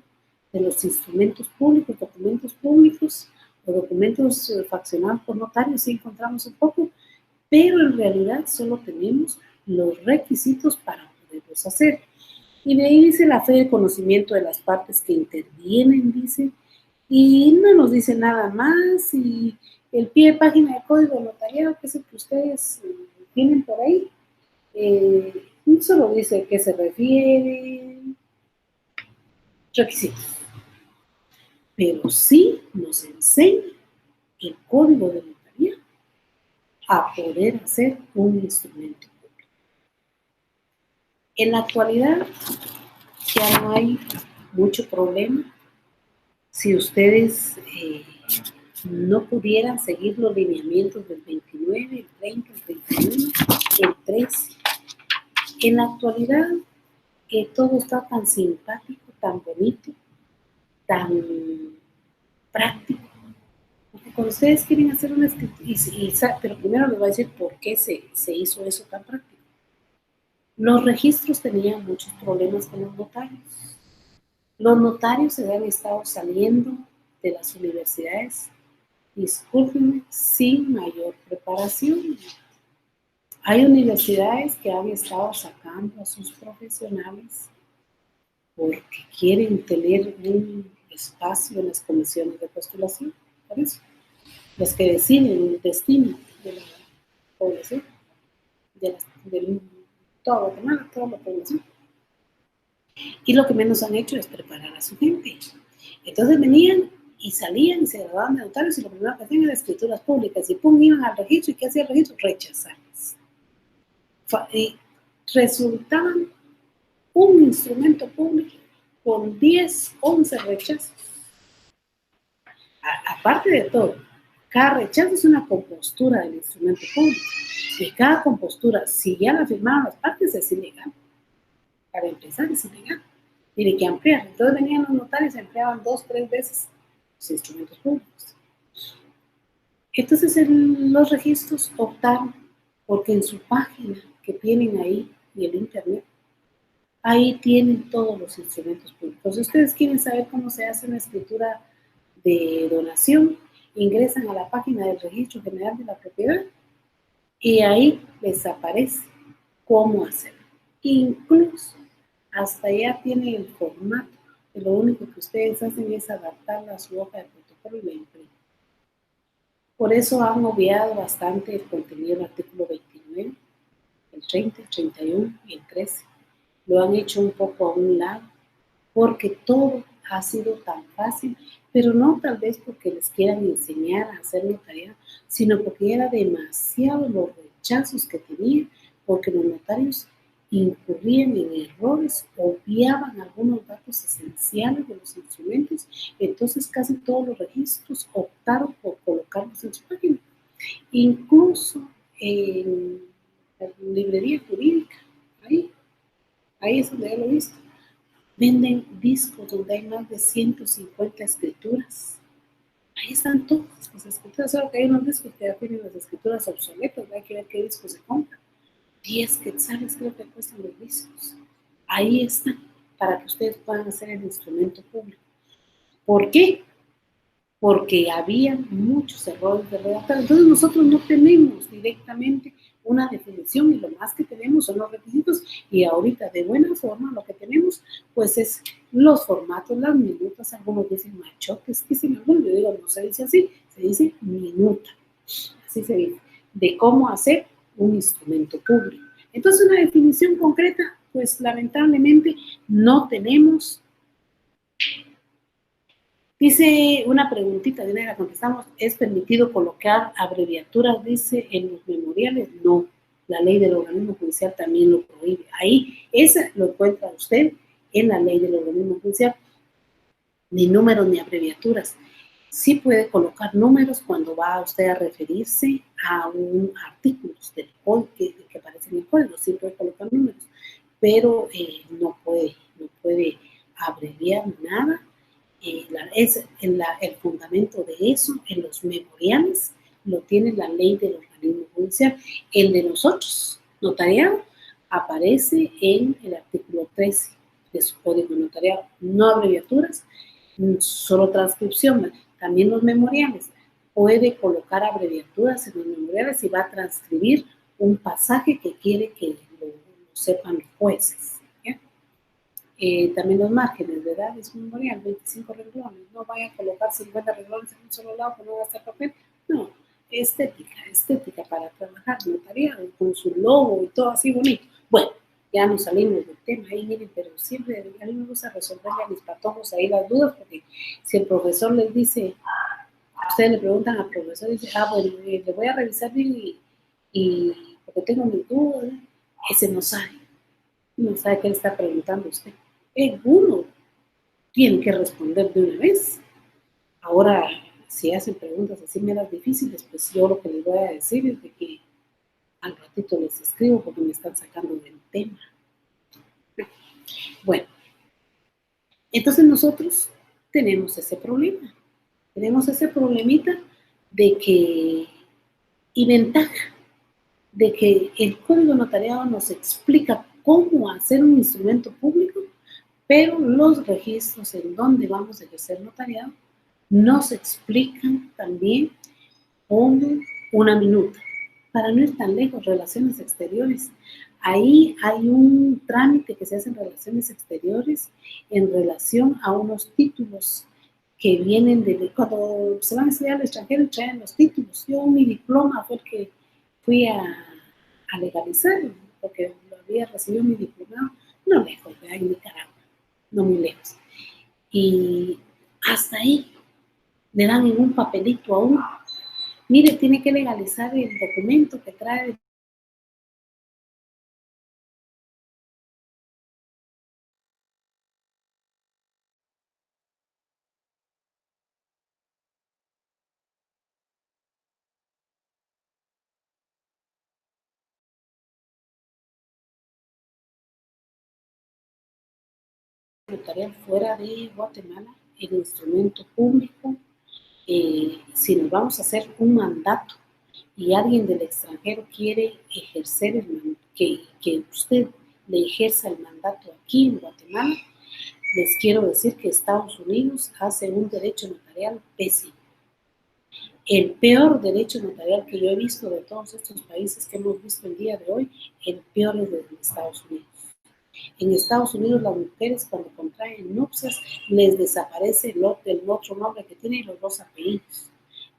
de los instrumentos públicos, documentos públicos o documentos faccionados por notarios, sí encontramos un poco, pero en realidad solo tenemos los requisitos para poderlos hacer. Y de ahí dice la fe de conocimiento de las partes que intervienen, dice, y no nos dice nada más, y el pie de página del Código Notariado, que es el que ustedes tienen por ahí, solo dice a qué se refiere, requisitos, pero sí nos enseña el Código de Notaría a poder hacer un instrumento público. En la actualidad ya no hay mucho problema si ustedes no pudieran seguir los lineamientos del 29, el 30, el 31, el 13. En la actualidad todo está tan simpático, tan bonito, tan práctico. Porque cuando ustedes quieren hacer una escritura, pero primero les voy a decir por qué se hizo eso tan práctico. Los registros tenían muchos problemas con los notarios. Los notarios se habían estado saliendo de las universidades, discúlpenme, sin mayor preparación. Hay universidades que han estado sacando a sus profesionales porque quieren tener un espacio en las comisiones de postulación. Por eso, los que deciden el destino de la población, de toda Guatemala, toda la población. Y lo que menos han hecho es preparar a su gente. Entonces venían y salían y se graduaban de notarios y lo primero que hacían era escrituras públicas y pum, iban al registro. ¿Y qué hacía el registro? Rechazarlas. Resultaban un instrumento público con 10, 11 rechazos. Aparte de todo, cada rechazo es una compostura del instrumento público. Y cada compostura, si ya la firmaron las partes, es ilegal. Para empezar, es ilegal. Tiene que ampliar. Entonces venían los notarios y ampliaban 2, 3 veces los instrumentos públicos. Entonces los registros optaron porque en su página que tienen ahí y el internet Ahí tienen todos los instrumentos públicos. Si ustedes quieren saber cómo se hace una escritura de donación, ingresan a la página del Registro General de la Propiedad y ahí les aparece cómo hacerlo. Incluso hasta ya tiene el formato, y lo único que ustedes hacen es adaptarla a su hoja de protocolo y la imprimen. Por eso han obviado bastante el contenido del artículo 29, el 30, el 31 y el 13. Lo han hecho un poco a un lado, porque todo ha sido tan fácil, pero no tal vez porque les quieran enseñar a hacer notariado, sino porque era demasiado los rechazos que tenían, porque los notarios incurrían en errores, obviaban algunos datos esenciales de los instrumentos, entonces casi todos los registros optaron por colocarlos en su página, incluso en la librería jurídica, ahí es donde yo lo he visto. Venden discos donde hay más de 150 escrituras. Ahí están todas las escrituras, solo que hay unos discos que ya tienen las escrituras obsoletas, hay que ver qué discos se compran. 10 quetzales creo que cuestan los discos. Ahí están, para que ustedes puedan hacer el instrumento público. ¿Por qué? Porque había muchos errores de redactar. Entonces nosotros no tenemos directamente una definición y lo más que tenemos son los requisitos y ahorita de buena forma lo que tenemos pues es los formatos, las minutas, algunos dicen machotes, dicen algunos, yo digo no se dice así, se dice minuta, así se dice, de cómo hacer un instrumento público. Entonces una definición concreta pues lamentablemente no tenemos. Dice una preguntita, de una la contestamos, ¿es permitido colocar abreviaturas, dice, en los memoriales? No, la ley del organismo judicial también lo prohíbe. Ahí, esa lo encuentra usted en la ley del organismo judicial, ni números ni abreviaturas. Sí puede colocar números cuando va usted a referirse a un artículo del código que aparece en el código, sí puede colocar números, pero no puede abreviar nada. El fundamento de eso en los memoriales lo tiene la ley del organismo judicial. El de nosotros, notariado, aparece en el artículo 13 de su código notariado. No abreviaturas, solo transcripción. También los memoriales. Puede colocar abreviaturas en los memoriales y va a transcribir un pasaje que quiere que lo sepan los jueces. También los márgenes de edad es memorial, 25 renglones, no vaya a colocar 50 renglones en un solo lado que no va a estar papel, no, estética para trabajar notariado, con su logo y todo así bonito. Bueno, ya nos salimos del tema ahí, miren, pero siempre a mí me gusta resolverle a mis patojos ahí las dudas, porque si el profesor les dice, ustedes le preguntan al profesor y dice, bueno, le voy a revisar bien y porque tengo mis dudas, ese no sabe qué le está preguntando a usted. Uno tiene que responder de una vez. Ahora, si hacen preguntas así meras difíciles, pues yo lo que les voy a decir es de que al ratito les escribo porque me están sacando del tema. Bueno, entonces nosotros tenemos ese problema. Tenemos ese problemita de que, y ventaja, de que el código notariado nos explica cómo hacer un instrumento público, pero los registros en donde vamos a ejercer notariado nos explican también como una minuta. Para no ir tan lejos, relaciones exteriores. Ahí hay un trámite que se hace en relaciones exteriores en relación a unos títulos que vienen de cuando se van a estudiar al extranjero y traen los títulos. Yo mi diploma fue el que fui a legalizar, porque lo había recibido mi diplomado, no lejos, en Nicaragua, no muy lejos. Y hasta ahí le dan en un papelito a uno. Mire, tiene que legalizar el documento que trae. Notarial fuera de Guatemala, el instrumento público, si nos vamos a hacer un mandato y alguien del extranjero quiere ejercer que usted le ejerza el mandato aquí en Guatemala, les quiero decir que Estados Unidos hace un derecho notarial pésimo. El peor derecho notarial que yo he visto de todos estos países que hemos visto el día de hoy, el peor es de Estados Unidos. En Estados Unidos las mujeres cuando contraen nupcias les desaparece el otro nombre que tienen y los dos apellidos.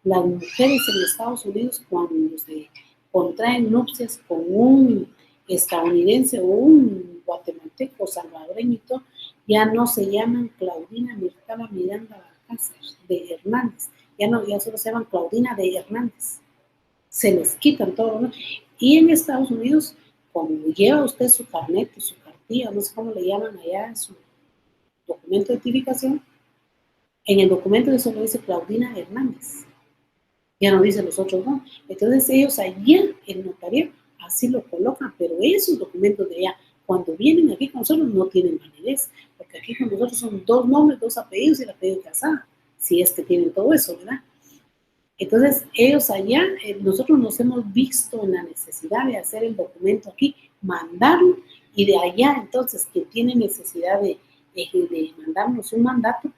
Las mujeres en Estados Unidos cuando se contraen nupcias con un estadounidense o un guatemalteco salvadoreño, ya no se llaman Claudina Mirtala Miranda Balcázar de Hernández, ya solo se llaman Claudina de Hernández. Se les quitan todo, ¿no? Y en Estados Unidos, cuando lleva usted su carnet, su cartilla, no sé cómo le llaman allá, su documento de identificación, en el documento de eso lo dice Claudina Hernández. Ya no dice los otros, no. Entonces ellos allá, el notario, así lo colocan, pero esos documentos de allá, cuando vienen aquí con nosotros, no tienen validez, porque aquí con nosotros son 2 nombres, 2 apellidos y el apellido casado, si es que tienen todo eso, ¿verdad? Entonces, ellos allá, nosotros nos hemos visto en la necesidad de hacer el documento aquí, mandarlo, y de allá, entonces, que tiene necesidad de mandarnos un mandato,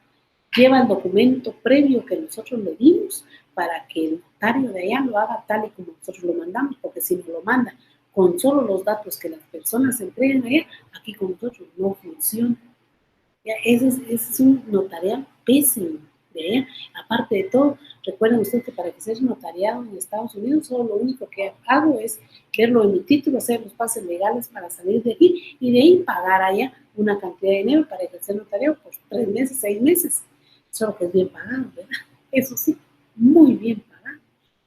lleva el documento previo que nosotros le dimos para que el notario de allá lo haga tal y como nosotros lo mandamos, porque si nos lo manda con solo los datos que las personas entreguen allá, aquí con nosotros no funciona. Ya, ese es un notarial pésimo de allá. Aparte de todo, recuerden ustedes que para que sea notariado en Estados Unidos, solo lo único que hago es verlo en mi título, hacer los pases legales para salir de aquí y de ahí pagar allá una cantidad de dinero para ejercer notariado por 3 meses, 6 meses. Solo que es bien pagado, ¿verdad? Eso sí, muy bien pagado.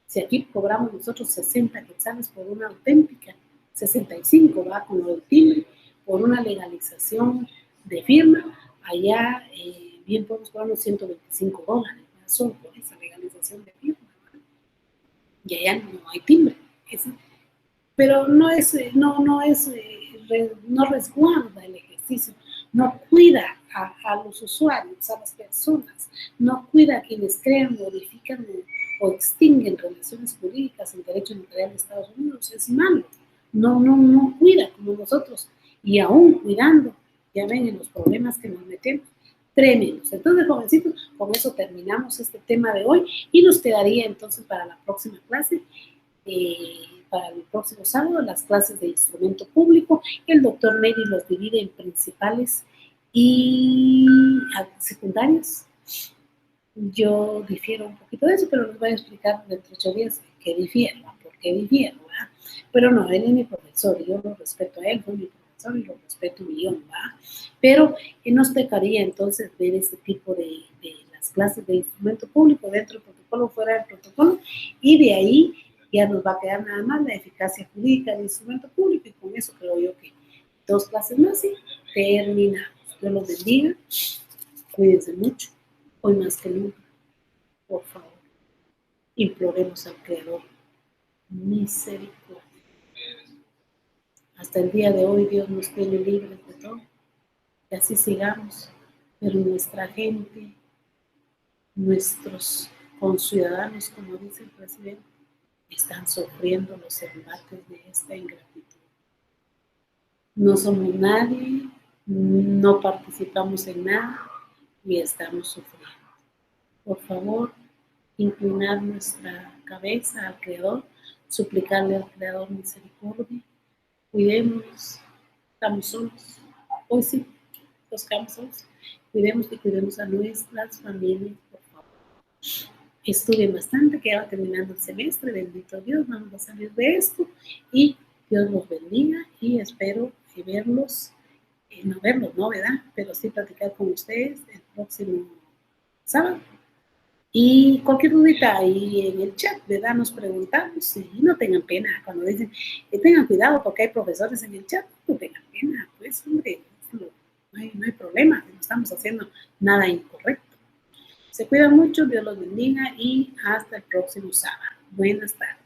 Si aquí cobramos nosotros 60 quetzales por una auténtica, 65 va con lo del timbre, por una legalización de firma, allá bien podemos cobrar unos $125, solo por esa legalización de firma. Y allá no hay timbre. Pero no resguarda el ejercicio, no cuida a los usuarios, a las personas, no cuida a quienes crean, modifican o extinguen relaciones jurídicas en derecho notarial de Estados Unidos. Es malo, no cuida como nosotros, y aún cuidando, ya ven en los problemas que nos metemos, tremendos. Entonces, jovencitos, con eso terminamos este tema de hoy y nos quedaría entonces para la próxima clase. Para el próximo sábado, las clases de instrumento público. El doctor Neri los divide en principales y secundarios. Yo difiero un poquito de eso, pero les voy a explicar dentro de 8 días qué difiero, por qué difiero, ¿verdad? Pero no, él es mi profesor, yo lo respeto a él, fue mi profesor y lo respeto yo, ¿verdad? Pero nos tocaría entonces ver ese tipo de las clases de instrumento público dentro del protocolo, fuera del protocolo, y de ahí ya nos va a quedar nada más la eficacia jurídica del instrumento público, y con eso creo yo que 2 clases más y terminamos. Dios los bendiga, cuídense mucho, hoy más que nunca, por favor, imploremos al Creador misericordia. Hasta el día de hoy Dios nos tiene libres de todo, y así sigamos, pero nuestra gente, nuestros conciudadanos, como dice el presidente, están sufriendo los embates de esta ingratitud. No somos nadie, no participamos en nada y estamos sufriendo. Por favor, inclinar nuestra cabeza al Creador, suplicarle al Creador misericordia. Cuidémonos, estamos solos. Hoy sí, nos quedamos solos. Cuidemos y cuidemos a nuestras familias, por favor. Estudien bastante, que ya va terminando el semestre, bendito Dios, vamos a salir de esto y Dios los bendiga y espero verlos, no verlos, no, ¿verdad? Pero sí platicar con ustedes el próximo sábado. Y cualquier dudita ahí en el chat, ¿verdad? Nos preguntamos y no tengan pena cuando dicen, tengan cuidado porque hay profesores en el chat, no tengan pena, pues hombre, no hay problema, no estamos haciendo nada incorrecto. Se cuidan mucho, Dios los bendiga y hasta el próximo sábado. Buenas tardes.